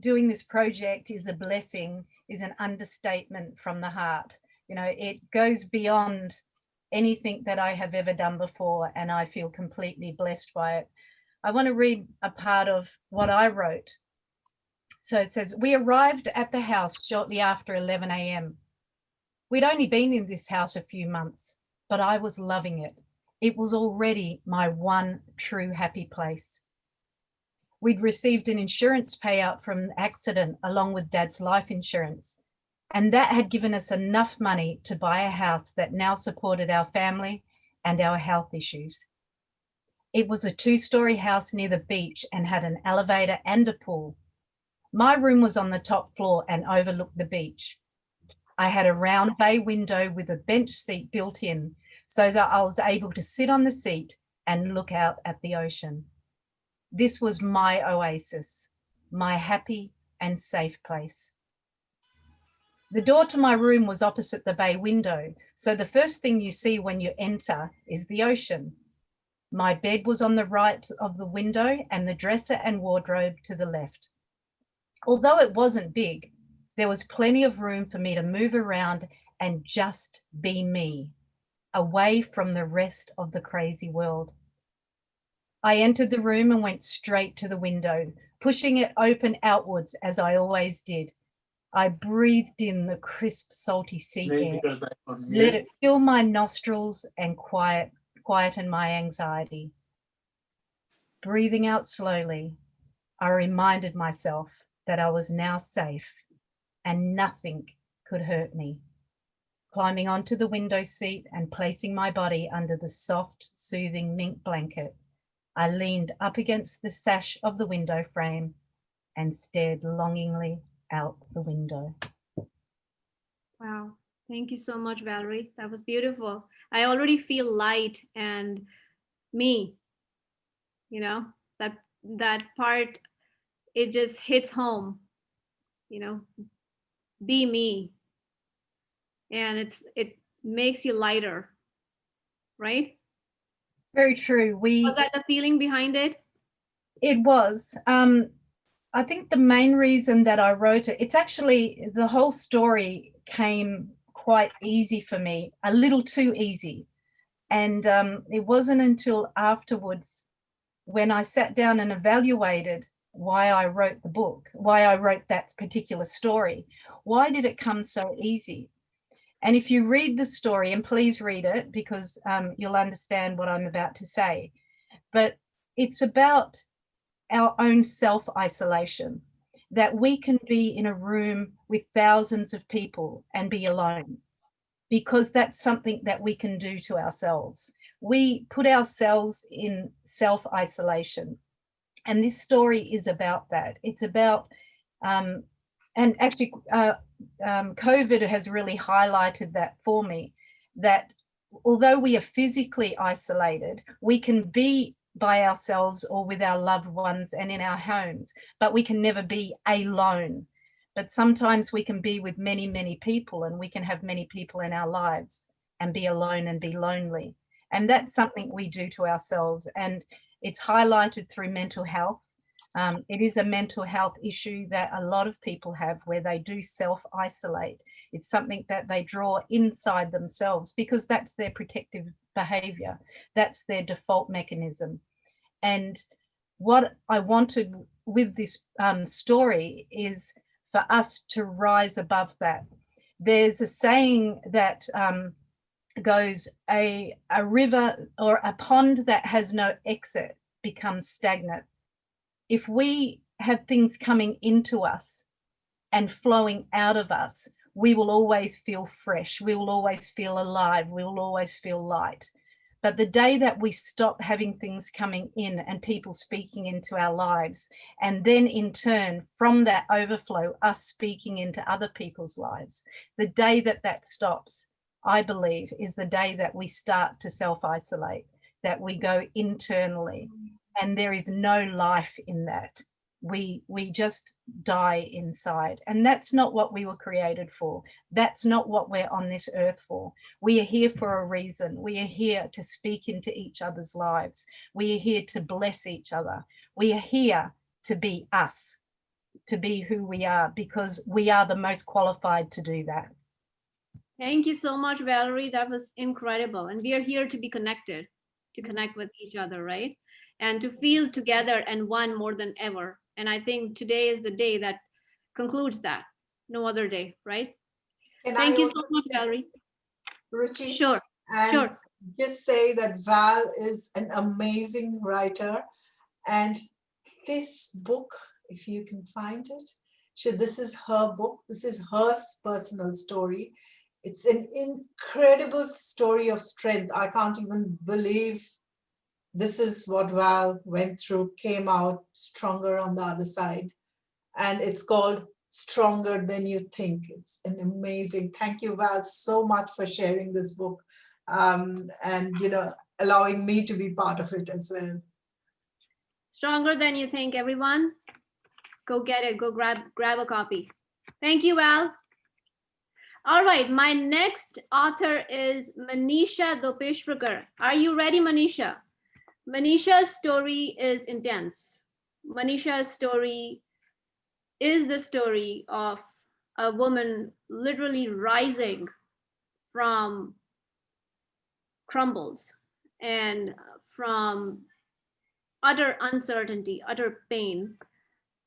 doing this project is a blessing, is an understatement from the heart. You know, it goes beyond anything that I have ever done before, and I feel completely blessed by it. I want to read a part of what I wrote. So it says, we arrived at the house shortly after 11 a.m. We'd only been in this house a few months, but I was loving it. It was already my one true happy place. We'd received an insurance payout from an accident along with Dad's life insurance, and that had given us enough money to buy a house that now supported our family and our health issues. It was a 2-story house near the beach and had an elevator and a pool. My room was on the top floor and overlooked the beach. I had a round bay window with a bench seat built in so that I was able to sit on the seat and look out at the ocean. This was my oasis, my happy and safe place. The door to my room was opposite the bay window, so the first thing you see when you enter is the ocean. My bed was on the right of the window and the dresser and wardrobe to the left. Although it wasn't big, there was plenty of room for me to move around and just be me, away from the rest of the crazy world. I entered the room and went straight to the window, pushing it open outwards as I always did. I breathed in the crisp, salty sea air, let it fill my nostrils and quieten my anxiety. Breathing out slowly, I reminded myself that I was now safe and nothing could hurt me. Climbing onto the window seat and placing my body under the soft, soothing mink blanket, I leaned up against the sash of the window frame and stared longingly out the window. Wow. Thank you so much, Valerie. That was beautiful. I already feel light and me, you know, that part, it just hits home, you know, be me. And it makes you lighter, right? Very true. Was that the feeling behind it? It was. I think the main reason that I wrote it, it's actually, the whole story came quite easy for me, a little too easy. And it wasn't until afterwards when I sat down and evaluated why I wrote the book, why I wrote that particular story. Why did it come so easy? And if you read the story, and please read it because you'll understand what I'm about to say, but it's about our own self-isolation, that we can be in a room with thousands of people and be alone, because that's something that we can do to ourselves. We put ourselves in self-isolation. And this story is about that. It's about and actually COVID has really highlighted that for me, that although we are physically isolated, we can be by ourselves or with our loved ones and in our homes, but we can never be alone. But sometimes we can be with many, many people, and we can have many people in our lives and be alone and be lonely. And that's something we do to ourselves. And it's highlighted through mental health. It is a mental health issue that a lot of people have, where they do self-isolate. It's something that they draw inside themselves because that's their protective behavior. That's their default mechanism. And what I wanted with this story is for us to rise above that. There's a saying that goes, a river or a pond that has no exit becomes stagnant. If we have things coming into us and flowing out of us, we will always feel fresh. We will always feel alive. We will always feel light. But the day that we stop having things coming in and people speaking into our lives, and then in turn from that overflow, us speaking into other people's lives, the day that that stops, I believe, is the day that we start to self-isolate, that we go internally, and there is no life in that. We just die inside, and that's not what we were created for. That's not what we're on this earth for. We are here for a reason. We are here to speak into each other's lives. We are here to bless each other. We are here to be us, to be who we are, because we are the most qualified to do that. Thank you so much, Valerie. That was incredible. And we are here to be connected, to connect with each other, right? And to feel together and one more than ever. And I think today is the day that concludes that. No other day, right? Thank you so much, Valerie. Ruchi, sure. Just say that Val is an amazing writer. And this book, if you can find it, this is her book. This is her personal story. It's an incredible story of strength. I can't even believe this is what Val went through, came out stronger on the other side. And it's called Stronger Than You Think. It's an amazing, thank you, Val, so much for sharing this book and, allowing me to be part of it as well. Stronger Than You Think, everyone. Go get it, go grab a copy. Thank you, Val. All right, my next author is Manisha Dopeshwar. Are you ready, Manisha? Manisha's story is intense. Manisha's story is the story of a woman literally rising from crumbles and from utter uncertainty, utter pain,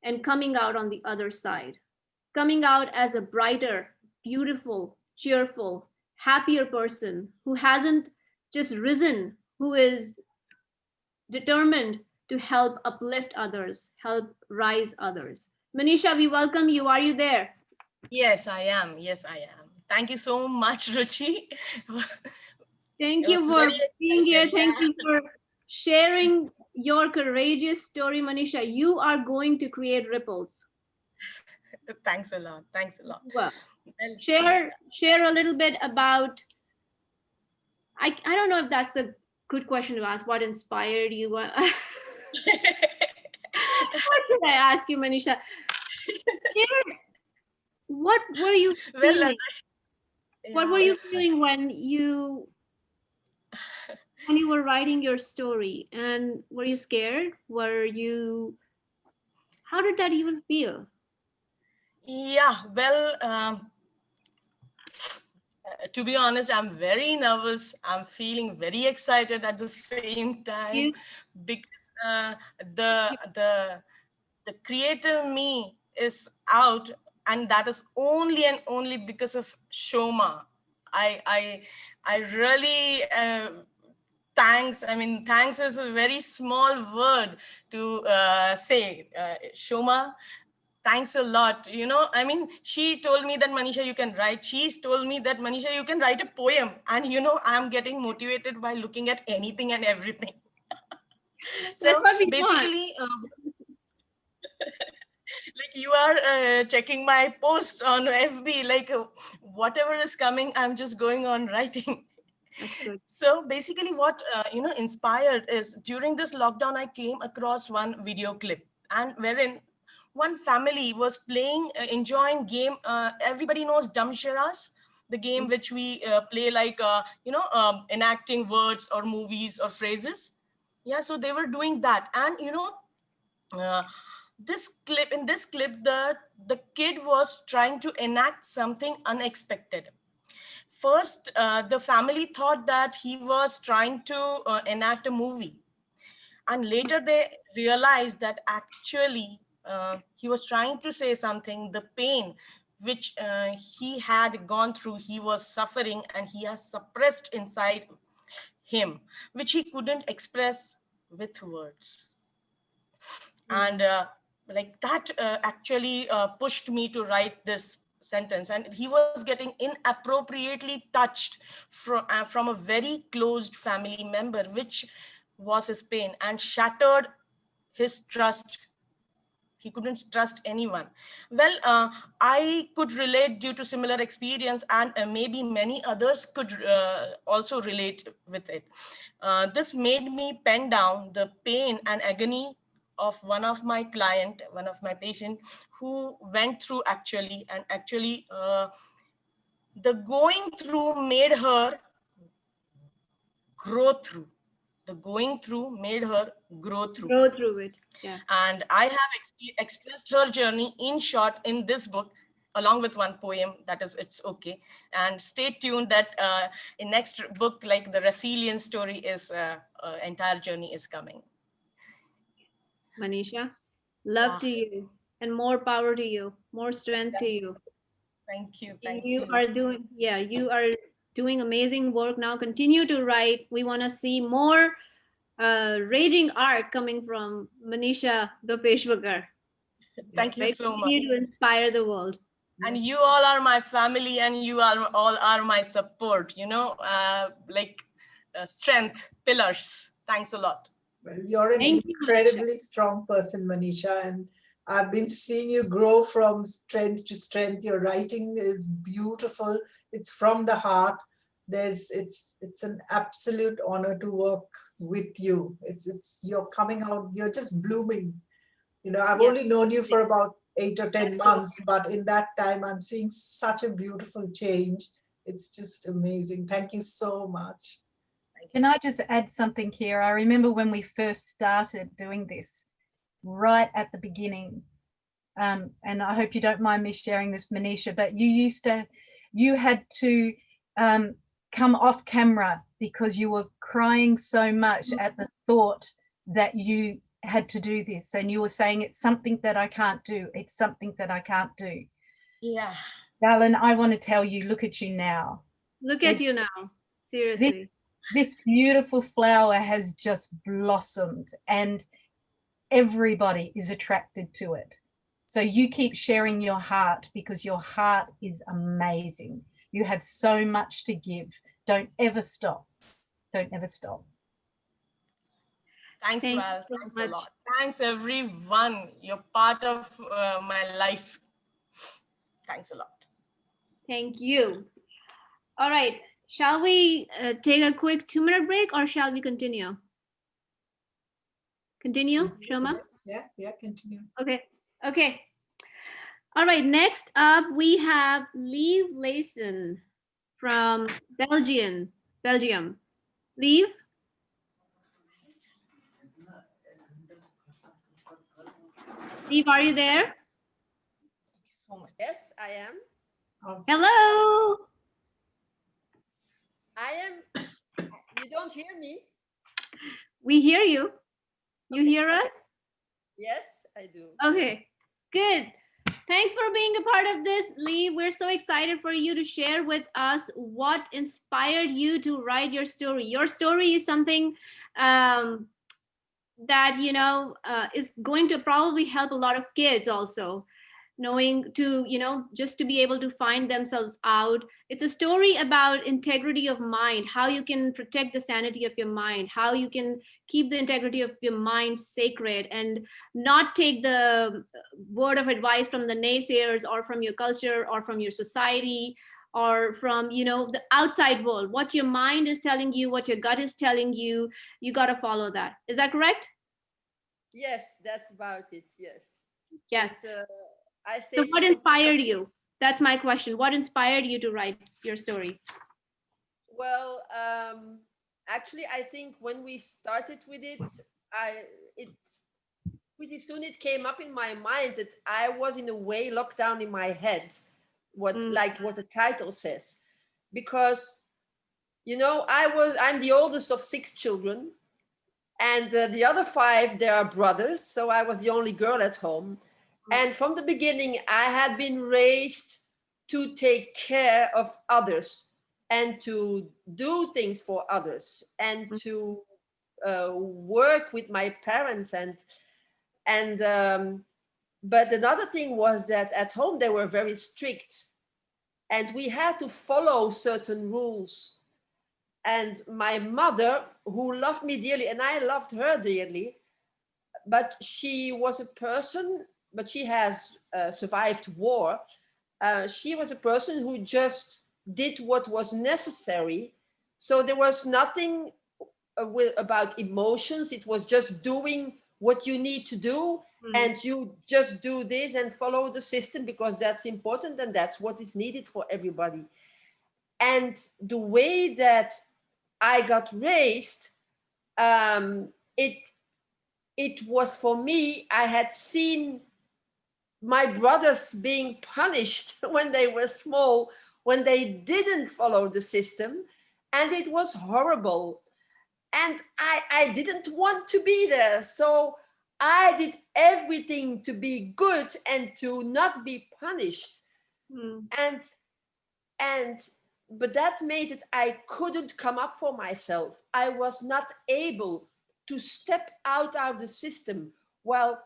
and coming out on the other side, coming out as a brighter, beautiful, cheerful, happier person who hasn't just risen, who is determined to help uplift others, help rise others. Manisha, we welcome you. Are you there? Yes, I am. Yes, I am. Thank you so much, Ruchi. Thank you for being here. Thank you for sharing your courageous story, Manisha. You are going to create ripples. Thanks a lot. Thanks a lot. Well, share a little bit about, I don't know if that's a good question to ask. What inspired you? What did I ask you, Manisha? What were you feeling? What were you feeling when you were writing your story? And were you scared? How did that even feel? Yeah, well, to be honest, I'm very nervous. I'm feeling very excited at the same time because the creative me is out, and that is only and only because of Shoma. I really thanks. I mean, thanks is a very small word to say. Shoma, thanks a lot. I mean, she told me that, Manisha, you can write. She's told me that, Manisha, you can write a poem. And, I'm getting motivated by looking at anything and everything. So basically, like, you are checking my posts on FB, like whatever is coming, I'm just going on writing. That's good. So basically what, inspired is during this lockdown, I came across one video clip and wherein one family was playing, enjoying game. Everybody knows Damsharas, the game which we play like, enacting words or movies or phrases. Yeah, so they were doing that. And, uh, in this clip, the kid was trying to enact something unexpected. First, the family thought that he was trying to enact a movie. And later they realized that actually he was trying to say something, the pain which he had gone through, he was suffering and he has suppressed inside him, which he couldn't express with words. And like that actually pushed me to write this sentence. And he was getting inappropriately touched from a very closed family member, which was his pain and shattered his trust. He couldn't trust anyone. Well, I could relate due to similar experience, and maybe many others could also relate with it. This made me pen down the pain and agony of one of my client, one of my patient who went through actually, and actually the going through made her grow through. The going through made her grow through. Grow through it, yeah. And I have expressed her journey in short in this book, along with one poem, that is It's Okay. And stay tuned that in next book, like the resilience story is, entire journey is coming. Manisha, love to you and more power to you, more strength to you. Thank you. You are doing amazing work now. Continue to write. We want to see more raging art coming from Manisha Gopeshwakar. Thank you so much. Continue to inspire the world. And you all are my family, and you all are my support, strength, pillars. Thanks a lot. Well, you're an incredibly strong person, Manisha, and I've been seeing you grow from strength to strength. Your writing is beautiful. It's from the heart. It's an absolute honor to work with you. You're coming out, you're just blooming. I've only known you for about 8 or 10 months, but in that time, I'm seeing such a beautiful change. It's just amazing. Thank you so much. Can I just add something here? I remember when we first started doing this, right at the beginning, and I hope you don't mind me sharing this, Manisha, but you had to come off camera because you were crying so much at the thought that you had to do this, and you were saying it's something that I can't do. It's something that I can't do. Yeah. Darling, I want to tell you, look at you now. Look at you now. Seriously. This beautiful flower has just blossomed and everybody is attracted to it. So you keep sharing your heart because your heart is amazing. You have so much to give. Don't ever stop. Don't ever stop. Thanks, Val. Thanks a lot. Thanks, everyone. You're part of my life. Thanks a lot. Thank you. All right. Shall we take a quick 2-minute break or shall we continue? Continue, Shoma? Yeah, continue. Okay. All right, next up we have Lieve Layson from Belgium. Lieve? Lieve, are you there? Yes, I am. Hello. I am. You don't hear me? We hear you. You hear us? Yes, I do. Okay, good. Thanks for being a part of this, Lee. We're so excited for you to share with us what inspired you to write your story. Your story is something that, is going to probably help a lot of kids also. knowing to, just to be able to find themselves out. It's a story about integrity of mind, how you can protect the sanity of your mind, how you can keep the integrity of your mind sacred and not take the word of advice from the naysayers or from your culture or from your society or from, the outside world. What your mind is telling you, what your gut is telling you, you got to follow that. Is that correct? Yes, that's about it. Yes. Yes. I say So what inspired you? That's my question. What inspired you to write your story? Well, actually, I think when we started with it, pretty soon it came up in my mind that I was in a way locked down in my head, like what the title says, because I'm the oldest of 6 children, and the other 5 they are brothers, so I was the only girl at home. And from the beginning, I had been raised to take care of others and to do things for others and to work with my parents but another thing was that at home they were very strict and we had to follow certain rules. And my mother, who loved me dearly, and I loved her dearly, but she was a person, but she has survived war. She was a person who just did what was necessary. So there was nothing about emotions. It was just doing what you need to do, and you just do this and follow the system because that's important and that's what is needed for everybody. And the way that I got raised, it was for me, I had seen my brothers being punished when they were small, when they didn't follow the system, and it was horrible. And I didn't want to be there. So I did everything to be good and to not be punished. But that made it, I couldn't come up for myself. I was not able to step out of the system. Well,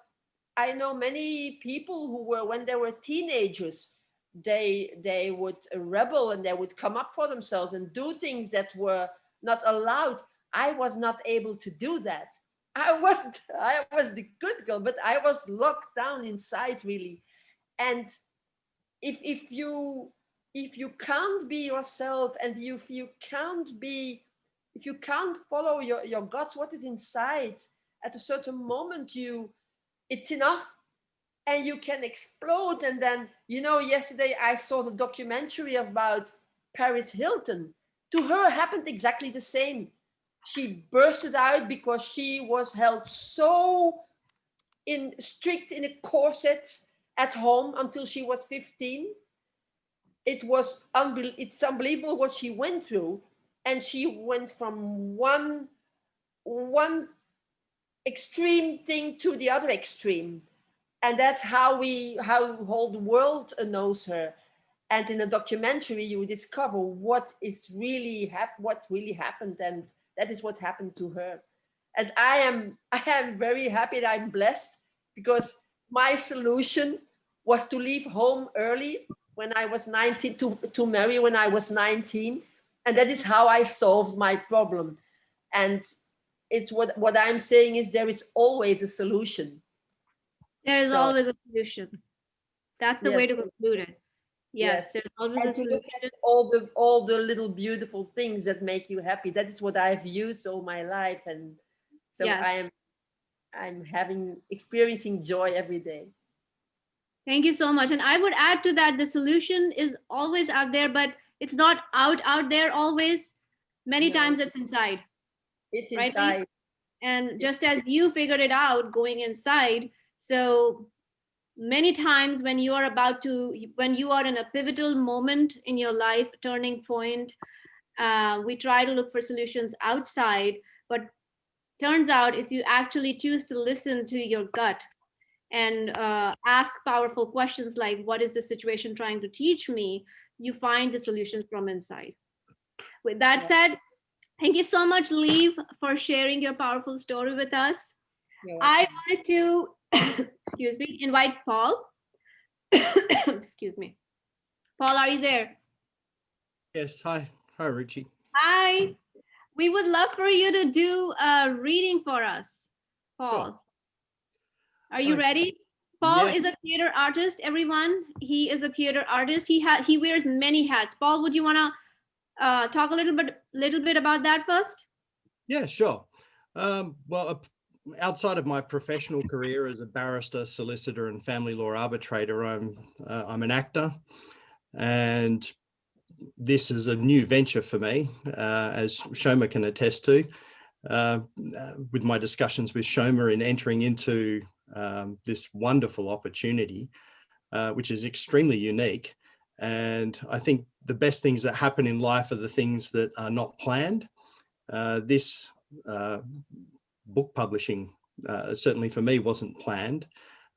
I know many people who were, when they were teenagers, they would rebel and they would come up for themselves and do things that were not allowed. I was not able to do that. I was the good girl, but I was locked down inside really. And if you can't be yourself, and if you can't follow your guts, what is inside, at a certain moment it's enough and you can explode. And then yesterday I saw the documentary about Paris Hilton. To her happened exactly the same. She bursted out because she was held so strict in a corset at home until she was 15. It's unbelievable what she went through, and she went from one extreme thing to the other extreme, and that's how the whole world knows her. And in a documentary you discover what really happened, and that is what happened to her. And I am very happy that I'm blessed, because my solution was to leave home early when I was 19, to marry when I was 19. And that is how I solved my problem. And it's what I'm saying is there is always a solution. There is always a solution. That's the way to conclude it. Yes, there's always and a to solution. look at all the little beautiful things that make you happy. That is what I've used all my life, and so Yes. I'm experiencing joy every day. Thank you so much. And I would add to that, the solution is always out there, but it's not out there always. Many times it's inside. It's right? inside. And just as you figured it out going inside, so many times when you are in a pivotal moment in your life, turning point, we try to look for solutions outside, but turns out if you actually choose to listen to your gut and ask powerful questions like, what is the situation trying to teach me? You find the solutions from inside. With that said, thank you so much, Liv, for sharing your powerful story with us. I wanted to, excuse me, invite Paul. Excuse me. Paul, are you there? Yes. Hi, Ruchi. Hi. We would love for you to do a reading for us, Paul. Sure. Are you ready? Paul is a theater artist, everyone. He is a theater artist. He wears many hats. Paul, would you want to talk a little bit about that first? Yeah, sure. Well, outside of my professional career as a barrister, solicitor, and family law arbitrator, I'm an actor, and this is a new venture for me, as Shoma can attest to. With my discussions with Shoma in entering into this wonderful opportunity, which is extremely unique. And I think the best things that happen in life are the things that are not planned. This book publishing, certainly for me, wasn't planned,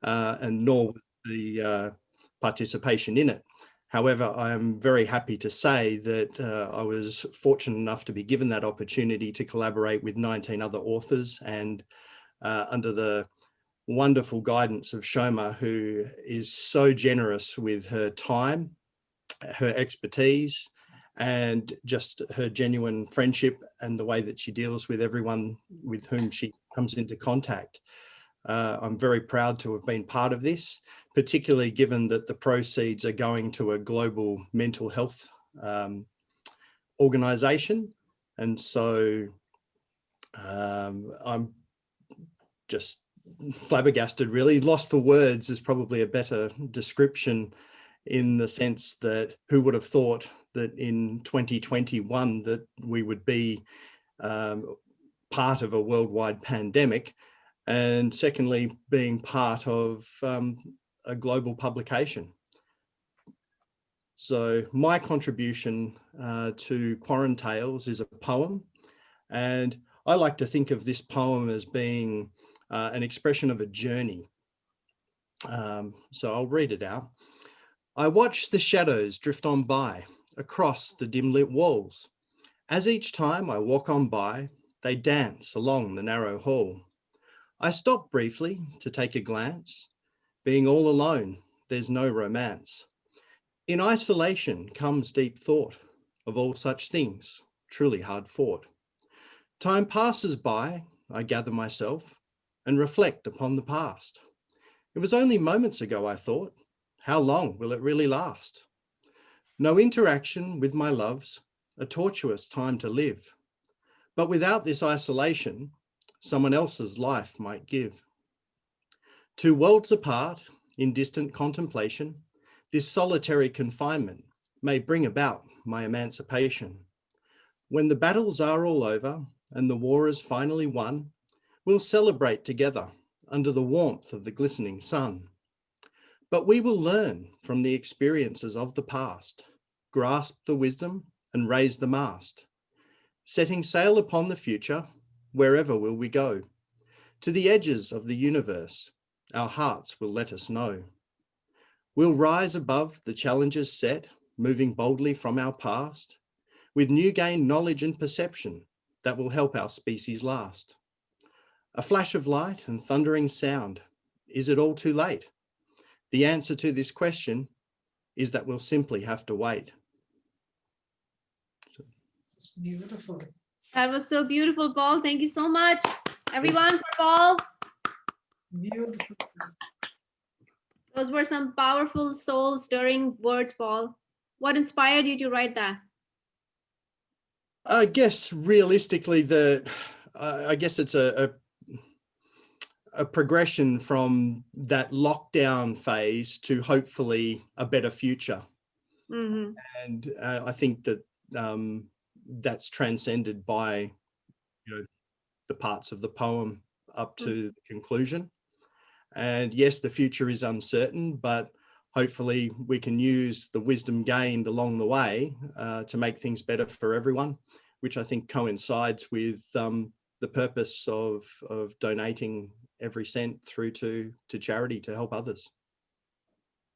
and nor was the participation in it. However, I am very happy to say that I was fortunate enough to be given that opportunity to collaborate with 19 other authors, and under the wonderful guidance of Shoma, who is so generous with her time, her expertise, and just her genuine friendship and the way that she deals with everyone with whom she comes into contact. I'm very proud to have been part of this, particularly given that the proceeds are going to a global mental health organization. And so I'm just flabbergasted, really. Lost for words is probably a better description, in the sense that who would have thought that in 2021 that we would be part of a worldwide pandemic, and secondly, being part of a global publication. So my contribution to Quarantales is a poem, and I like to think of this poem as being an expression of a journey. So I'll read it out. I watch the shadows drift on by across the dim lit walls. As each time I walk on by, they dance along the narrow hall. I stop briefly to take a glance. Being all alone, there's no romance. In isolation comes deep thought of all such things, truly hard fought. Time passes by, I gather myself and reflect upon the past. It was only moments ago, I thought. How long will it really last? No interaction with my loves, a tortuous time to live. But without this isolation, someone else's life might give. Two worlds apart, in distant contemplation, this solitary confinement may bring about my emancipation. When the battles are all over and the war is finally won, we'll celebrate together under the warmth of the glistening sun. But we will learn from the experiences of the past, grasp the wisdom and raise the mast. Setting sail upon the future, wherever will we go? To the edges of the universe, our hearts will let us know. We'll rise above the challenges set, moving boldly from our past, with new gained knowledge and perception that will help our species last. A flash of light and thundering sound, is it all too late? The answer to this question is that we'll simply have to wait. It's beautiful. That was so beautiful, Paul. Thank you so much, everyone, for Paul. Beautiful. Those were some powerful, soul-stirring words, Paul. What inspired you to write that? I guess realistically, I guess it's a progression from that lockdown phase to hopefully a better future. Mm-hmm. And I think that that's transcended by, the parts of the poem up to the conclusion. And yes, the future is uncertain, but hopefully we can use the wisdom gained along the way to make things better for everyone, which I think coincides with the purpose of donating every cent through to charity to help others.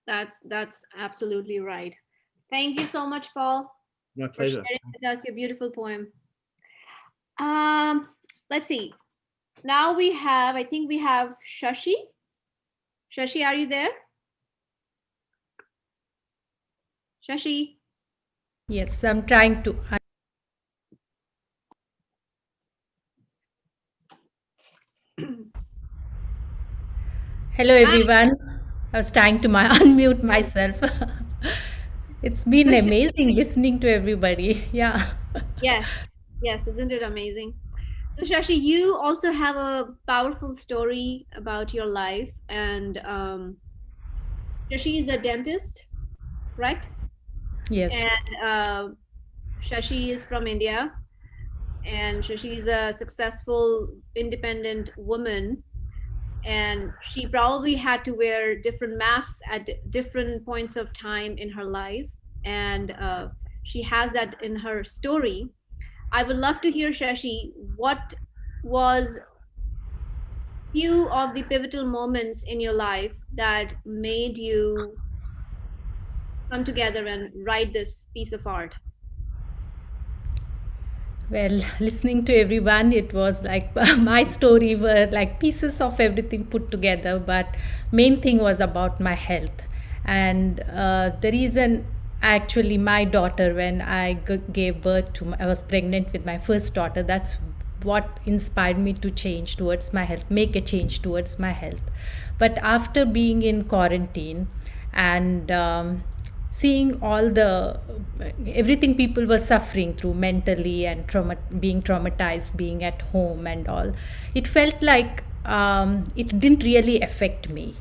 That's absolutely right. Thank you so much, Paul. My pleasure. For sharing with us your beautiful poem. Let's see. Now I think we have Shashi. Shashi, are you there? Shashi? Yes, I'm trying to. Hello, everyone. I was trying to unmute myself. It's been amazing listening to everybody. Yeah. Yes, yes, isn't it amazing? So, Shashi, you also have a powerful story about your life, and Shashi is a dentist, right? Yes. And Shashi is from India, and Shashi is a successful, independent woman, and she probably had to wear different masks at different points of time in her life, and she has that in her story. I would love to hear, Shashi, what was few of the pivotal moments in your life that made you come together and write this piece of art? Well, listening to everyone, it was like my story were like pieces of everything put together, but main thing was about my health. And the reason actually my daughter, when I gave birth to, I was pregnant with my first daughter, that's what inspired me to change towards my health, make a change towards my health. But after being in quarantine and seeing all the everything people were suffering through mentally and being traumatized, being at home and all, it felt like it didn't really affect me,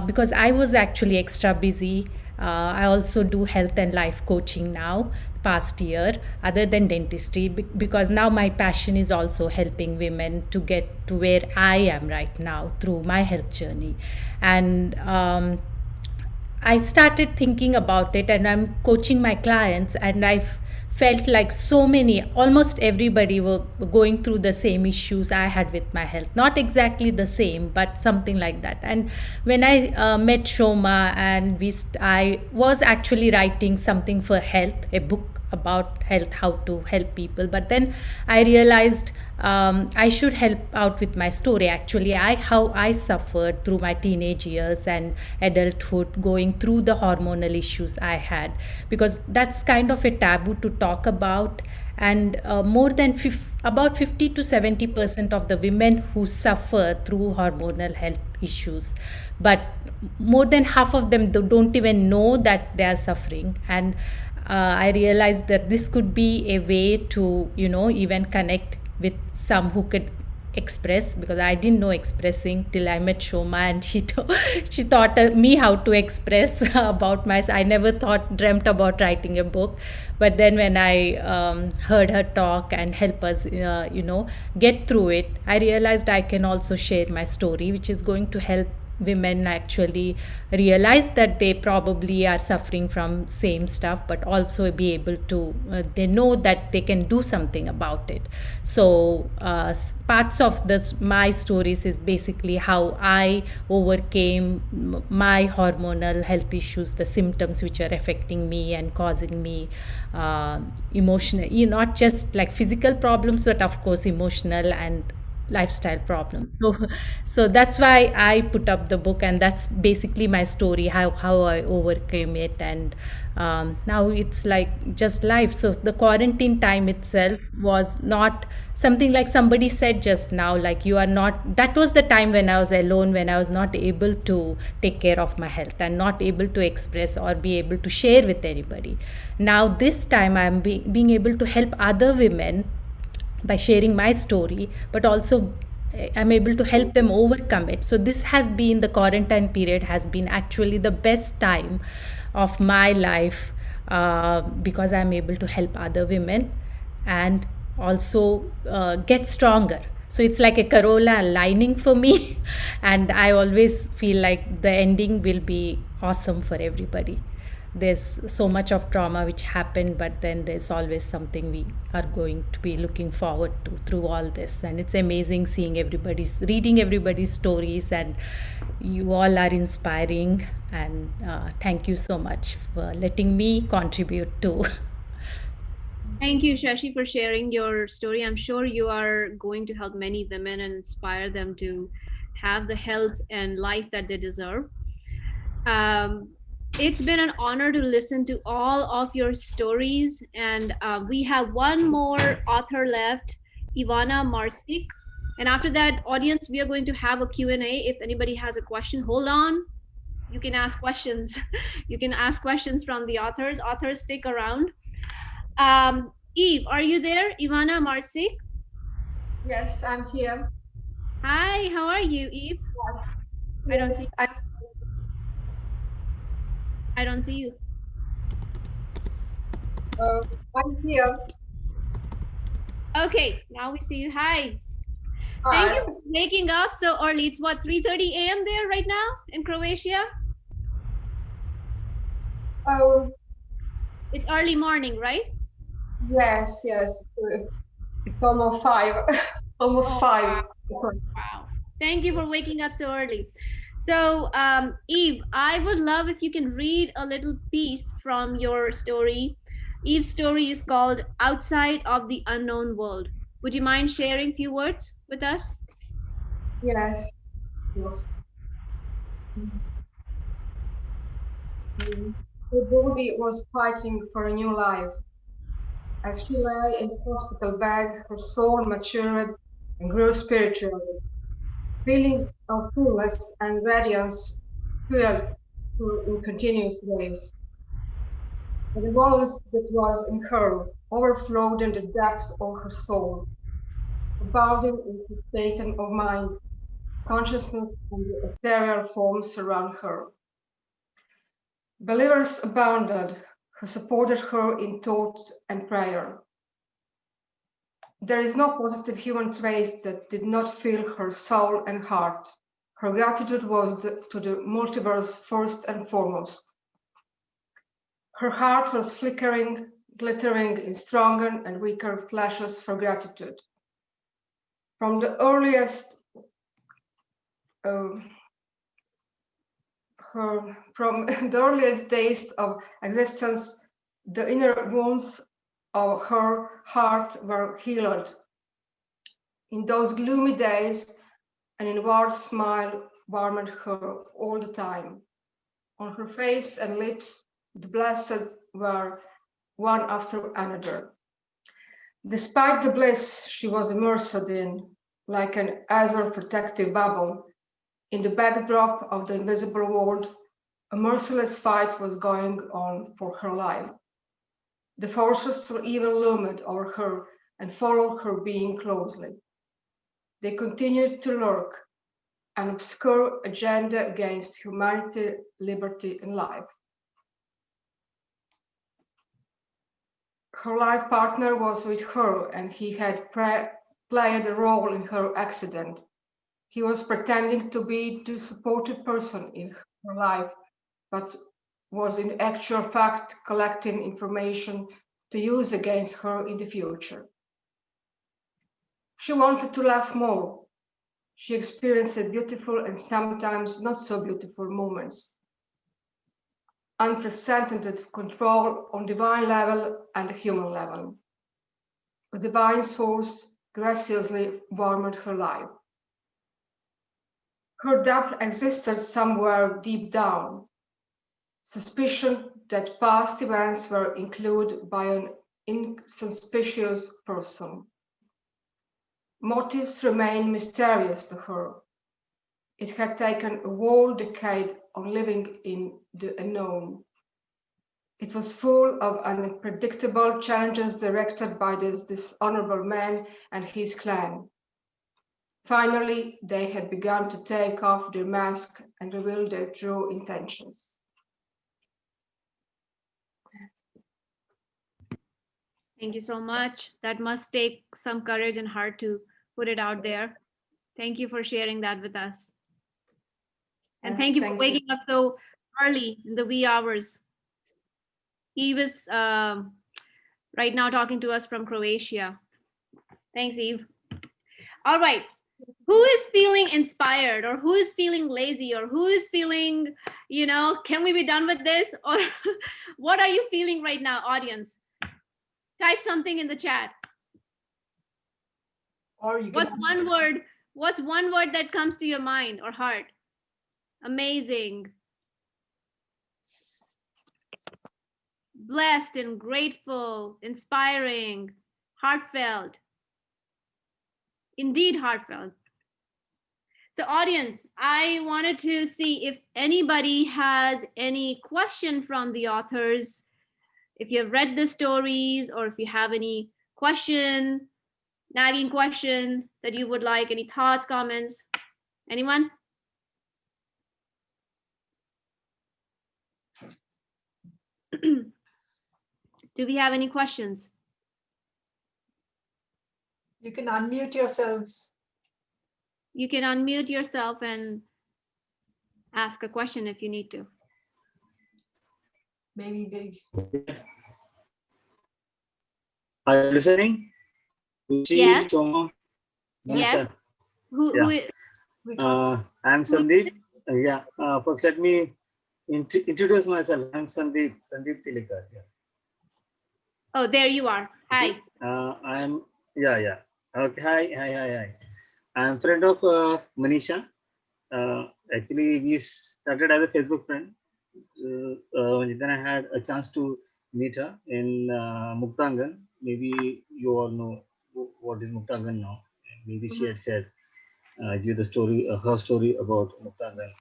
because I was actually extra busy. I also do health and life coaching now past year other than dentistry, because now my passion is also helping women to get to where I am right now through my health journey. And I started thinking about it, and I'm coaching my clients, and I felt like so many, almost everybody were going through the same issues I had with my health. Not exactly the same, but something like that. And when I met Shoma, and I was actually writing something for health, a book about health, how to help people. But then I realized I should help out with my story. Actually, how I suffered through my teenage years and adulthood, going through the hormonal issues I had, because that's kind of a taboo to talk about. And more than about 50 to 70% of the women who suffer through hormonal health issues, but more than half of them don't even know that they are suffering. And I realized that this could be a way to, even connect with some who could express, because I didn't know expressing till I met Shoma, and she taught me how to express about myself. I never dreamt about writing a book, but then when I heard her talk and help us, get through it, I realized I can also share my story, which is going to help women actually realize that they probably are suffering from same stuff, but also be able to they know that they can do something about it. So parts of this my stories is basically how I overcame my hormonal health issues, the symptoms which are affecting me and causing me emotional, not just like physical problems, but of course emotional and lifestyle problems. So that's why I put up the book, and that's basically my story, how I overcame it. And now it's like just life. So the quarantine time itself was not something like somebody said just now, like you are not, that was the time when I was alone, when I was not able to take care of my health and not able to express or be able to share with anybody. Now this time I'm being able to help other women by sharing my story, but also I'm able to help them overcome it. So this has been, the quarantine period has been actually the best time of my life, because I'm able to help other women and also get stronger. So it's like a Corolla lining for me and I always feel like the ending will be awesome for everybody. There's so much of trauma which happened, but then there's always something we are going to be looking forward to through all this. And it's amazing seeing reading everybody's stories, and you all are inspiring. And thank you so much for letting me contribute to. Thank you, Shashi, for sharing your story. I'm sure you are going to help many women and inspire them to have the health and life that they deserve. It's been an honor to listen to all of your stories. And we have one more author left, Ivana Marsik. And after that, audience, we are going to have a Q&A. If anybody has a question, hold on. You can ask questions. You can ask questions from the authors. Authors, stick around. Eve, are you there? Ivana Marsik? Yes, I'm here. Hi, how are you, Eve? I don't see. I don't see you. I'm here. Okay, now we see you. Hi. Hi. Thank you for waking up so early. It's what, 3:30 a.m. there right now in Croatia? Oh. It's early morning, right? Yes, yes. It's almost 5. Almost 5. Wow. Thank you for waking up so early. So, Eve, I would love if you can read a little piece from your story. Eve's story is called Outside of the Unknown World. Would you mind sharing a few words with us? Yes. Yes. Her body was fighting for a new life. As she lay in the hospital bed, her soul matured and grew spiritually. Feelings of fullness and radiance fueled her in continuous ways. The balance that was in her overflowed in the depths of her soul, abounding in her state of mind, consciousness, and the ethereal forms surround her. Believers abounded, who supported her in thought and prayer. There is no positive human trace that did not fill her soul and heart. Her gratitude was to the multiverse first and foremost. Her heart was flickering, glittering in stronger and weaker flashes for gratitude. From the earliest days of existence, the inner wounds of her heart were healed. In those gloomy days, an inward smile warmed her all the time. On her face and lips, the blessed were one after another. Despite the bliss she was immersed in, like an azure protective bubble, in the backdrop of the invisible world, a merciless fight was going on for her life. The forces of evil loomed over her and followed her being closely. They continued to lurk, an obscure agenda against humanity, liberty, and life. Her life partner was with her, and he had played a role in her accident. He was pretending to be the supportive person in her life, but was in actual fact collecting information to use against her in the future. She wanted to laugh more. She experienced beautiful and sometimes not so beautiful moments. Unprecedented control on divine level and human level. A divine source graciously warmed her life. Her doubt existed somewhere deep down. Suspicion that past events were included by an insuspicious person. Motives remain mysterious to her. It had taken a whole decade of living in the unknown. It was full of unpredictable challenges directed by this dishonorable man and his clan. Finally, they had begun to take off their mask and reveal their true intentions. Thank you so much. That must take some courage and heart to put it out there. Thank you for sharing that with us. And Yes, thank you for waking up so early in the wee hours. Eve is right now talking to us from Croatia. Thanks, Eve. All right. Who is feeling inspired, or who is feeling lazy, or who is feeling, can we be done with this? Or what are you feeling right now, audience? Type something in the chat. Or you What's one word that comes to your mind or heart? Amazing. blessed and grateful, inspiring, heartfelt. Indeed, heartfelt. So audience, I wanted to see if anybody has any question from the authors. If you have read the stories or if you have any question, nagging question that you would like, any thoughts, comments, anyone? Do we have any questions? You can unmute yourselves. You can unmute yourself and ask a question if you need to. Maybe they. Are you listening? Yes. Shoma, Yes. Manisha. Who Yeah. is? I'm Sandeep. First, let me introduce myself. I'm Sandeep Tilekar. Yeah. Oh, there you are. Hi. I'm yeah. Okay. Hi. I'm friend of Manisha. Actually, we started as a Facebook friend. Then I had a chance to meet her in Muktangan. Maybe you all know what is Muktangan now. Maybe she had said you the story, her story about Muktangan,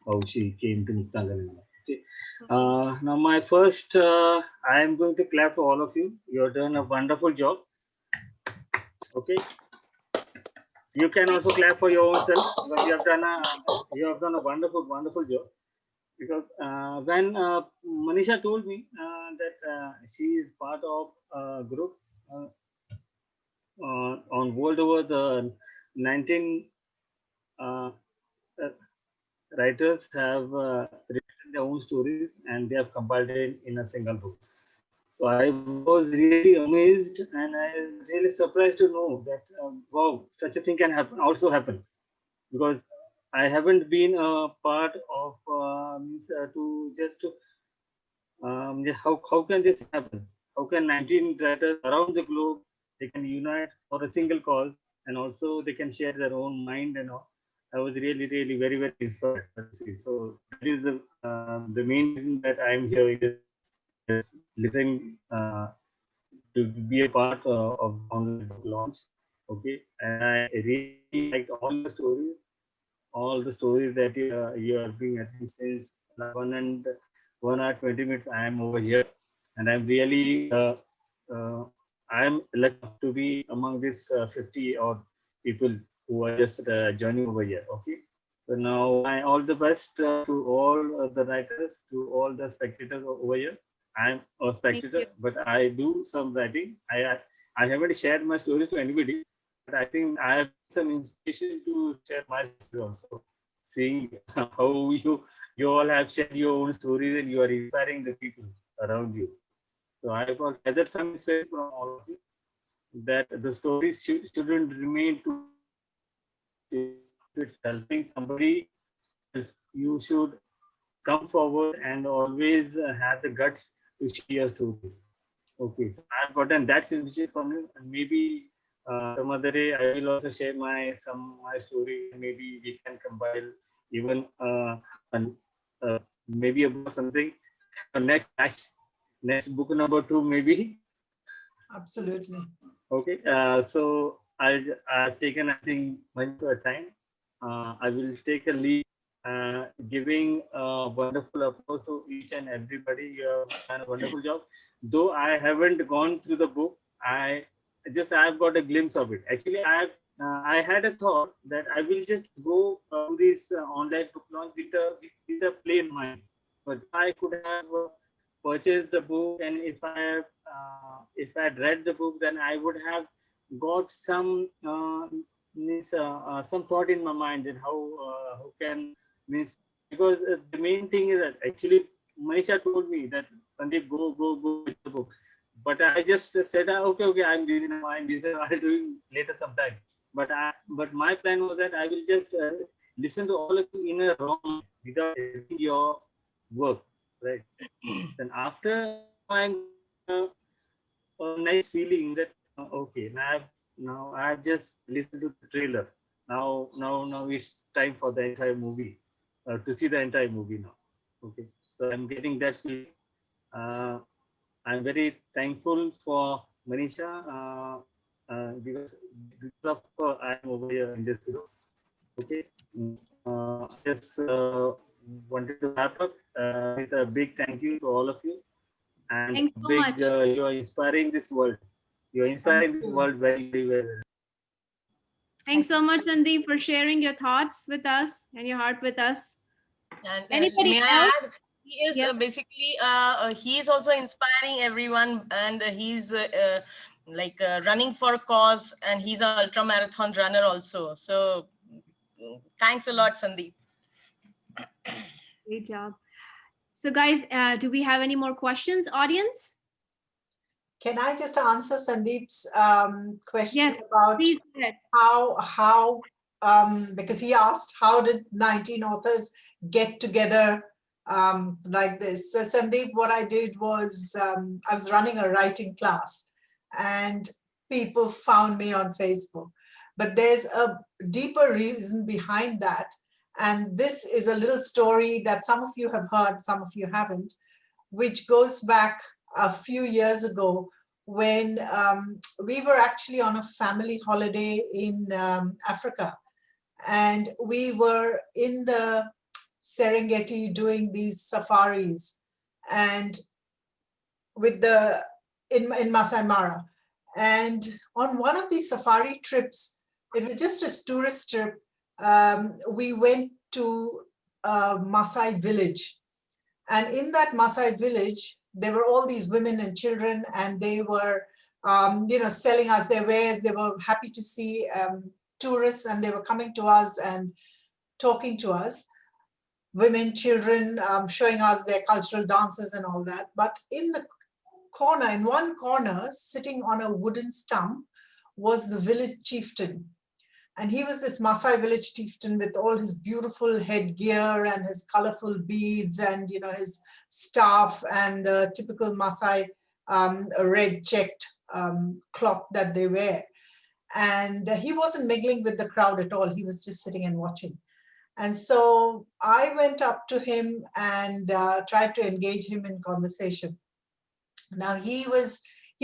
how she came to Muktangan. Okay. Now my first, I am going to clap for all of you. You have done a wonderful job. Okay. You can also clap for your own self because you have done a wonderful job. Because when Manisha told me that she is part of a group on world over the 19 writers have written their own stories and they have compiled it in a single book. So I was really amazed and I was really surprised to know that wow, such a thing can happen because I haven't been a part of how can this happen? How can 19 writers around the globe they can unite for a single cause and also they can share their own mind and all. I was really very inspired. So that is the main reason that I am here is listening to be a part of the online book launch. Okay, and I really liked all the stories that you are being at since 1 hour 20 minutes. I am over here, and I'm really I am lucky to be among this 50 odd people who are just joining over here. Okay. So now, all the best to all the writers, to all the spectators over here. I'm a spectator, but I do some writing. I haven't shared my stories to anybody, but I think I have some inspiration to share my story also. Seeing how you all have shared your own stories and you are inspiring the people around you. So I have gathered some inspiration from all of you that the stories shouldn't remain to it's helping somebody else. You should come forward and always have the guts to share your stories. Okay, so I've gotten that inspiration from you, and maybe some other day I will also share my story. Maybe we can compile even maybe about something next batch, next book number 2 maybe. Absolutely. Okay, so I've taken I think much of time. I will take a lead, giving a wonderful applause to each and everybody. You have done a wonderful job. Though I haven't gone through the book, I've got a glimpse of it. Actually, I had a thought that I will just go to this online book launch with a plain mind. But I could have purchased the book, and if I had read the book, then I would have got some some thought in my mind that how can means because the main thing is that actually Manisha told me that Sandeep go with the book, but I just said okay I'm busy now, I'm busy, I'll do it later sometime. But my plan was that I will just listen to all of you in a raw mind without editing your work, right? Then after I'm a nice feeling that okay now I've just listened to the trailer. Now it's time for the entire movie to see the entire movie now. Okay, so I'm getting that feeling. I'm very thankful for Manisha because of I'm over here in this group. Okay, I just wanted to wrap up with a big thank you to all of you, and Thanks so big much. you are inspiring this world. You are inspiring this world very, very well. Thanks so much, Sandeep, for sharing your thoughts with us and your heart with us. And Anybody may else? I add, he is Yeah. basically he is also inspiring everyone, and he's like running for a cause, and he's an ultra marathon runner also. So thanks a lot, Sandeep. Great job. So guys, do we have any more questions, audience? Can I just answer Sandeep's question Yes, about please. how because he asked how did 19 authors get together like this. So Sandeep, what I did was I was running a writing class and people found me on Facebook. But there's a deeper reason behind that. And this is a little story that some of you have heard, some of you haven't, which goes back a few years ago when we were actually on a family holiday in Africa. And we were in the Serengeti doing these safaris and with in Masai Mara. And on one of these safari trips, it was just a tourist trip, we went to a Maasai village. And in that Maasai village, there were all these women and children, and they were, selling us their wares. They were happy to see tourists, and they were coming to us and talking to us. Women, children, showing us their cultural dances and all that. But in one corner, sitting on a wooden stump, was the village chieftain. And he was this Maasai village chieftain with all his beautiful headgear and his colorful beads and, his staff and the typical Maasai red checked cloth that they wear. And he wasn't mingling with the crowd at all. He was just sitting and watching. And so I went up to him and tried to engage him in conversation. Now he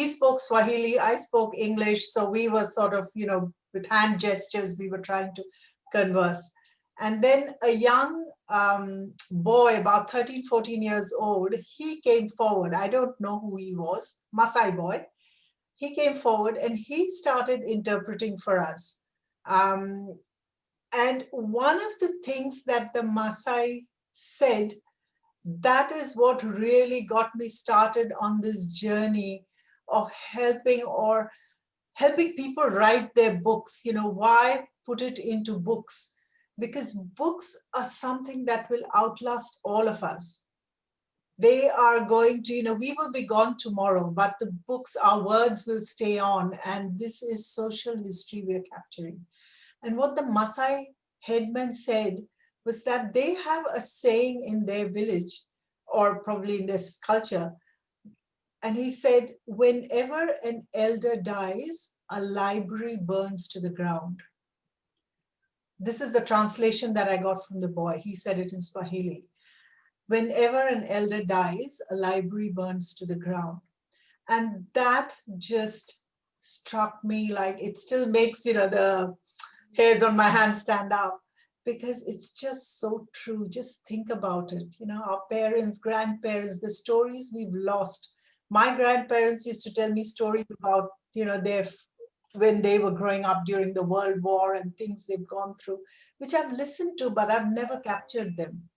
spoke Swahili, I spoke English. So we were sort of, with hand gestures, we were trying to converse. And then a young boy, about 13, 14 years old, he came forward. I don't know who he was, Maasai boy. He came forward and he started interpreting for us. And one of the things that the Maasai said, that is what really got me started on this journey of helping people write their books. Why put it into books? Because books are something that will outlast all of us. They are going to, we will be gone tomorrow, but the books, our words will stay on. And this is social history we're capturing. And what the Maasai headman said was that they have a saying in their village, or probably in this culture. And he said, whenever an elder dies, a library burns to the ground. This is the translation that I got from the boy. He said it in Swahili. Whenever an elder dies, a library burns to the ground. And that just struck me, like it still makes, the hairs on my hands stand up, because it's just so true. Just think about it. Our parents, grandparents, the stories we've lost. My grandparents used to tell me stories about, when they were growing up during the World War and things they've gone through, which I've listened to, but I've never captured them.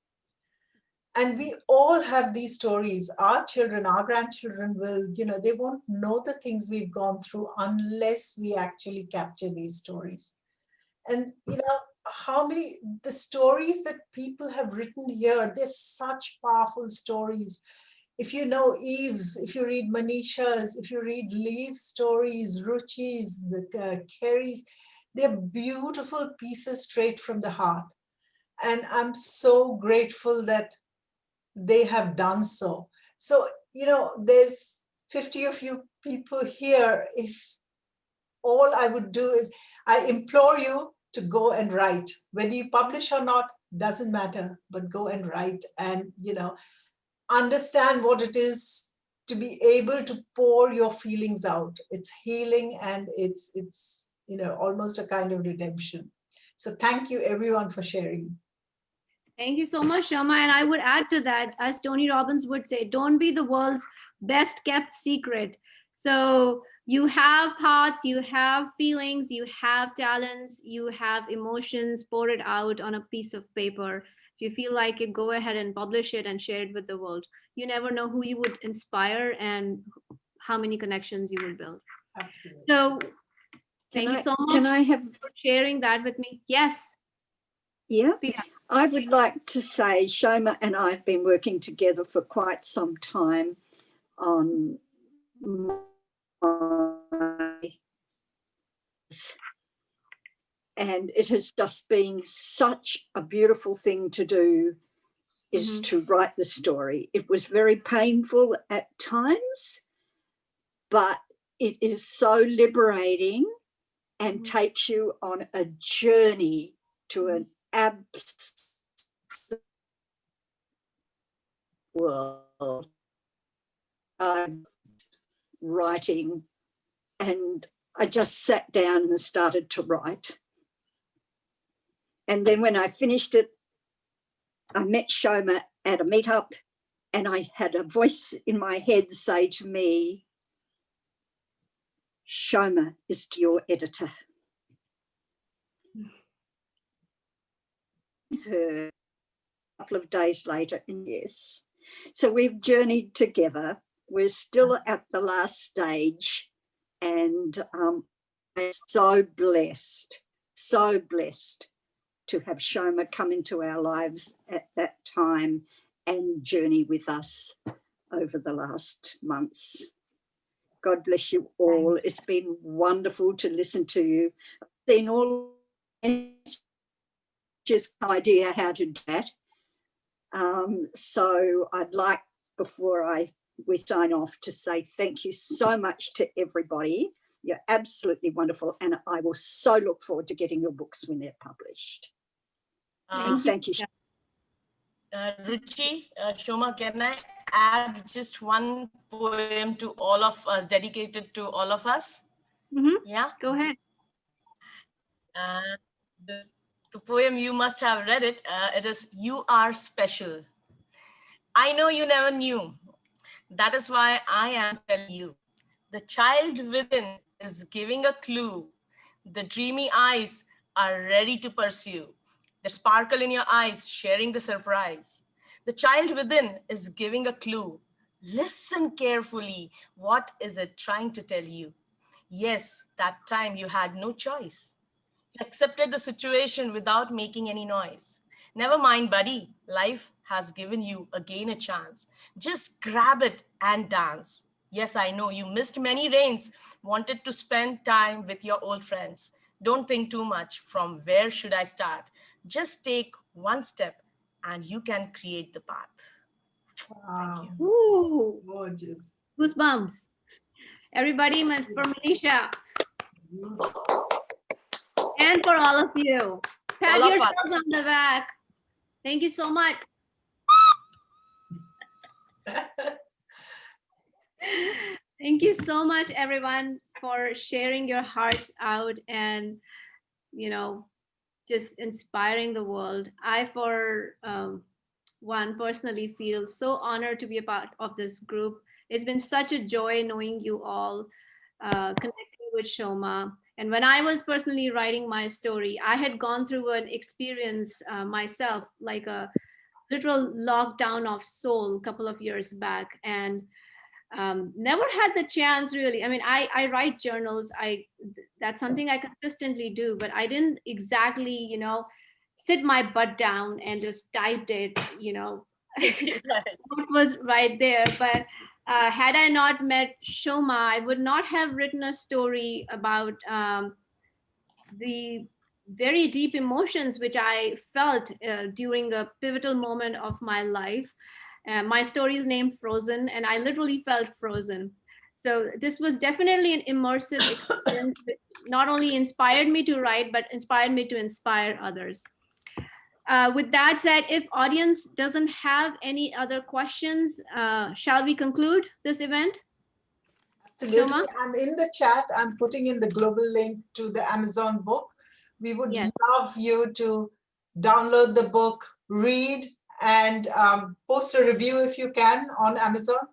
And we all have these stories. Our children, our grandchildren will, they won't know the things we've gone through unless we actually capture these stories. And, the stories that people have written here, they're such powerful stories. If you know Eve's, if you read Manisha's, if you read Lee's stories, Ruchi's, the Kerry's, they're beautiful pieces straight from the heart. And I'm so grateful that they have done so. So, there's 50 of you people here. If all I would do is, I implore you to go and write. Whether you publish or not, doesn't matter, but go and write and, understand what it is to be able to pour your feelings out. It's healing, and it's almost a kind of redemption. So thank you everyone for sharing. Thank you so much, Shoma. And I would add to that, as Tony Robbins would say, don't be the world's best kept secret. So you have thoughts, you have feelings, you have talents, you have emotions, pour it out on a piece of paper. If you feel like it, go ahead and publish it and share it with the world. You never know who you would inspire and how many connections you will build. Absolutely. So thank you so much for sharing that with me. Yes. Yeah. I would like to say Shoma and I have been working together for quite some time on and it has just been such a beautiful thing to do, is to write the story. It was very painful at times, but it is so liberating and takes you on a journey to an absolute world. Writing, and I just sat down and started to write. And then when I finished it, I met Shoma at a meetup, and I had a voice in my head say to me, Shoma is your editor. Her a couple of days later, and yes. So we've journeyed together. We're still at the last stage, and I'm so blessed to have Shoma come into our lives at that time and journey with us over the last months. God bless you all. It's been wonderful to listen to you. I've seen all, just no idea how to do that. So I'd like, before we sign off, to say thank you so much to everybody. You're absolutely wonderful, and I will so look forward to getting your books when they're published. And thank you. Ruchi, Shoma, can I add just one poem to all of us, dedicated to all of us? Yeah? Go ahead. The poem, you must have read it. It is You Are Special. I know you never knew. That is why I am telling you. The child within is giving a clue. The dreamy eyes are ready to pursue. The sparkle in your eyes, sharing the surprise. The child within is giving a clue. Listen carefully. What is it trying to tell you? Yes, that time you had no choice. You accepted the situation without making any noise. Never mind, buddy. Life has given you again a chance. Just grab it and dance. Yes, I know you missed many rains, wanted to spend time with your old friends. Don't think too much. From where should I start? Just take one step and you can create the path. Wow. Thank you. Ooh. Gorgeous. Goosebumps. Everybody for Manisha. And for all of you. Pat yourselves on the back. Thank you so much. Thank you so much, everyone, for sharing your hearts out and, just inspiring the world. I, for one, personally feel so honored to be a part of this group. It's been such a joy knowing you all, connecting with Shoma. And when I was personally writing my story, I had gone through an experience myself, like a literal lockdown of soul a couple of years back, and never had the chance really. I mean, I write journals. That's something I consistently do, but I didn't exactly, sit my butt down and just typed it, what was right there. But had I not met Shoma, I would not have written a story about the very deep emotions which I felt during a pivotal moment of my life. My story is named Frozen, and I literally felt frozen. So this was definitely an immersive experience that not only inspired me to write, but inspired me to inspire others. With that said, if audience doesn't have any other questions, shall we conclude this event? Absolutely. Shoma? I'm in the chat. I'm putting in the global link to the Amazon book. We would love you to download the book, read, and post a review if you can on Amazon.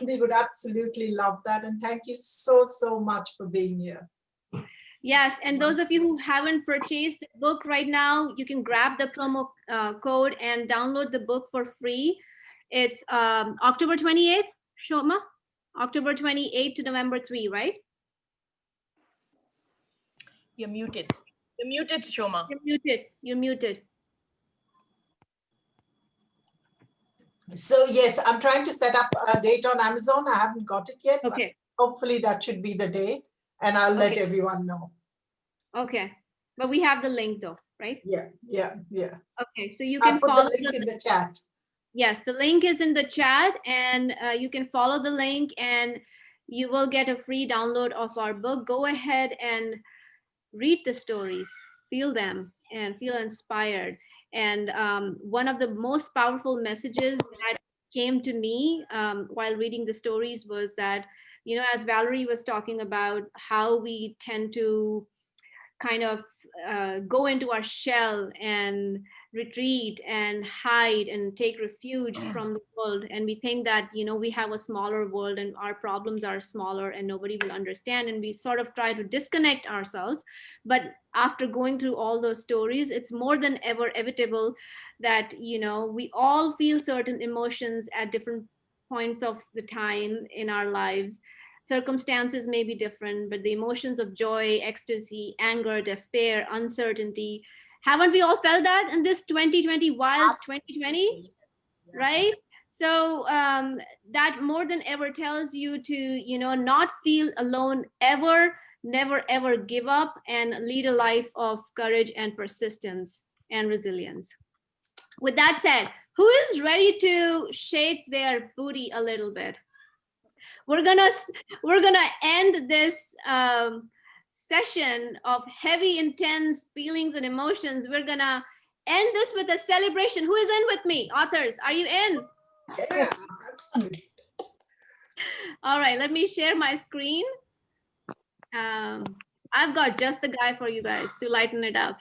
We would absolutely love that. And thank you so, so much for being here. Yes, and those of you who haven't purchased the book right now, you can grab the promo code and download the book for free. It's October 28th, Shoma? October 28th to November 3, right? You're muted. You're muted, Shoma. You're muted. You're muted. So yes, I'm trying to set up a date on Amazon. I haven't got it yet. Okay. But hopefully that should be the date, and I'll let everyone know. Okay, but we have the link though, right? Yeah. Okay, so you can I'll put follow the link in the chat. Yes, the link is in the chat, and you can follow the link and you will get a free download of our book. Go ahead and read the stories, feel them, and feel inspired. And one of the most powerful messages that came to me while reading the stories was that, you know, as Valerie was talking about how we tend to kind of go into our shell and retreat and hide and take refuge from the world, and we think that, you know, we have a smaller world and our problems are smaller and nobody will understand, and we sort of try to disconnect ourselves. But after going through all those stories, it's more than ever inevitable that, you know, we all feel certain emotions at different points of the time in our lives. Circumstances may be different, but the emotions of joy, ecstasy, anger, despair, uncertainty, haven't we all felt that in this 2020 wild 2020? Right? So that more than ever tells you to, you know, not feel alone ever, never ever give up, and lead a life of courage and persistence and resilience. With that said, who is ready to shake their booty a little bit? We're gonna end this session of heavy, intense feelings and emotions. We're gonna end this with a celebration. Who is in with me? Authors, are you in? Yeah, absolutely. All right, let me share my screen. I've got just the guy for you guys to lighten it up.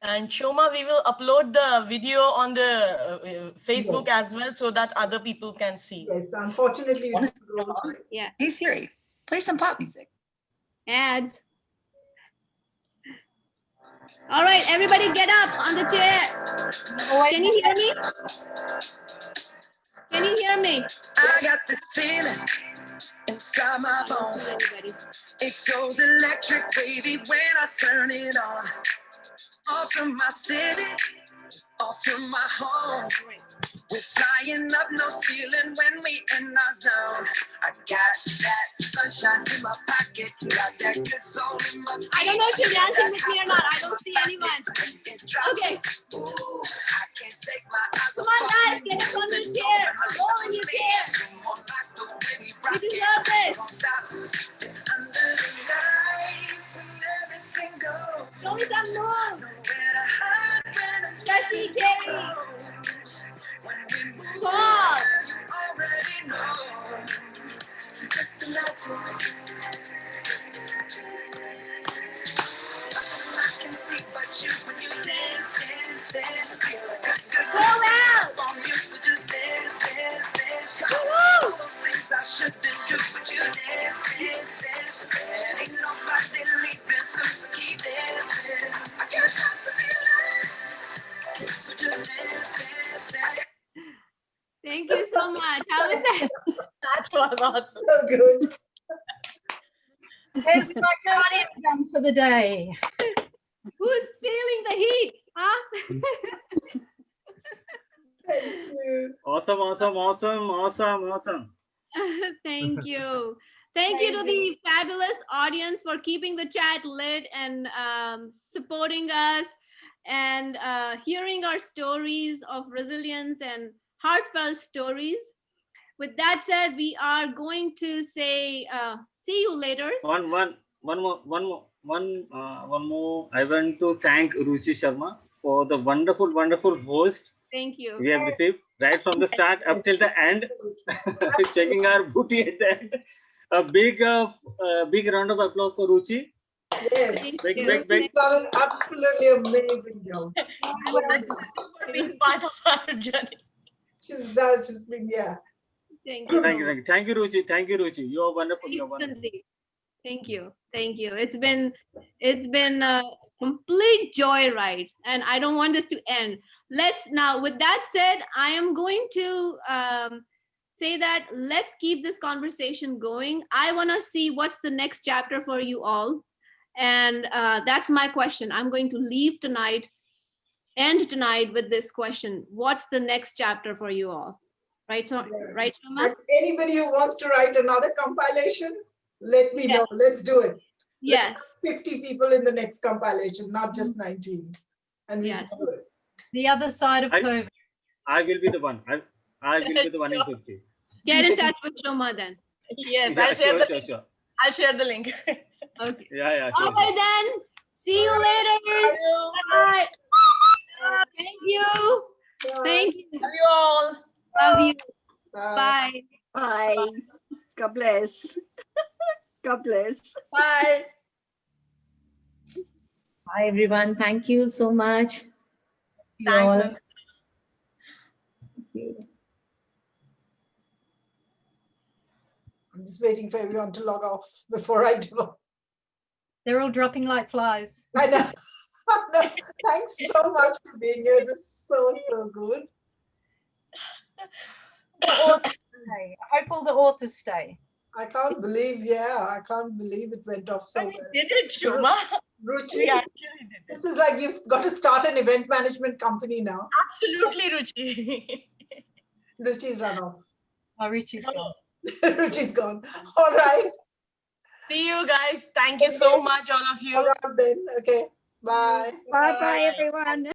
And Shoma, we will upload the video on the Facebook as well, so that other people can see. Yes, unfortunately. Yeah. Hey Siri, play some pop music. Ads. All right, everybody get up on the chair. Can you hear me? Can you hear me? I got this feeling inside my bones. It goes electric, baby, when I turn it on. Off from my city, off from my home. We're flying up, no ceiling when we in our zone. I got that sunshine in my pocket, got that good soul in my feet. I don't know if you're dancing with me or not. I don't see anyone. Okay. Ooh, I can't take my eyes Come on, guys, get up on your chair. Go on your chair. You deserve this. Under the lights when everything goes. Show me some moves. Nowhere to hide when I'm Shashi Terry. when we move, Come on. you already know. So just imagine. I can see but you when you dance. Feel a good Go out. on you, so just dance. Come Woo-hoo. on, all those things I shouldn't do, but you dance. Ain't nobody leaving soon, so keep dancing. I can't stop the feeling, so just dance. Thank you so much. How was that? That was awesome. So good. There's my guardian done for the day. Who's feeling the heat? Huh? Thank you. Awesome. Thank you. Thank you to the fabulous audience for keeping the chat lit and supporting us and hearing our stories of resilience and heartfelt stories. With that said, we are going to say see you later. One more. one more. I want to thank Ruchi Sharma for the wonderful host Thank you. we have received right from the start up till the end, checking our booty at the end. A big round of applause for Ruchi. Yes, Big. Ruchi's done an absolutely amazing job. For being part of our journey. She's been, yeah. Thank you. Thank you, Ruchi. Thank you, Ruchi. You are wonderful. You are wonderful. Thank you. It's been a complete joyride, and I don't want this to end. Let's now, with that said, I am going to say that let's keep this conversation going. I want to see what's the next chapter for you all. And that's my question. I'm going to end tonight with this question. What's the next chapter for you all? Right, right, Shoma? And anybody who wants to write another compilation, let me know. Let's do it. Yes. 50 people in the next compilation, not just 19. And we can do it. The other side of COVID. I will be the one. I will be the one in 50. Get in touch with Shoma then. Yes, Yeah, I'll share the link. sure. I'll share the link. Okay. Yeah, All right then. See you later. Bye. Thank you. Thank you. Love you all. Love you. Bye. Bye. God bless. God bless. Bye. Hi, everyone. Thank you so much. Thanks, All. Nand. Thank you. I'm just waiting for everyone to log off before I do. They're all dropping like flies. I know. Thanks so much for being here. It was so good. The authors stay. I hope all the authors stay. I can't believe it went off so well. Did it, Shoma? Ruchi, this is like you've got to start an event management company now. Absolutely, Ruchi. Ruchi's run off. Oh, Ruchi's gone. Ruchi's gone. All right. See you guys. Thank you so much, all of you. Then. Okay. Bye. Bye, everyone.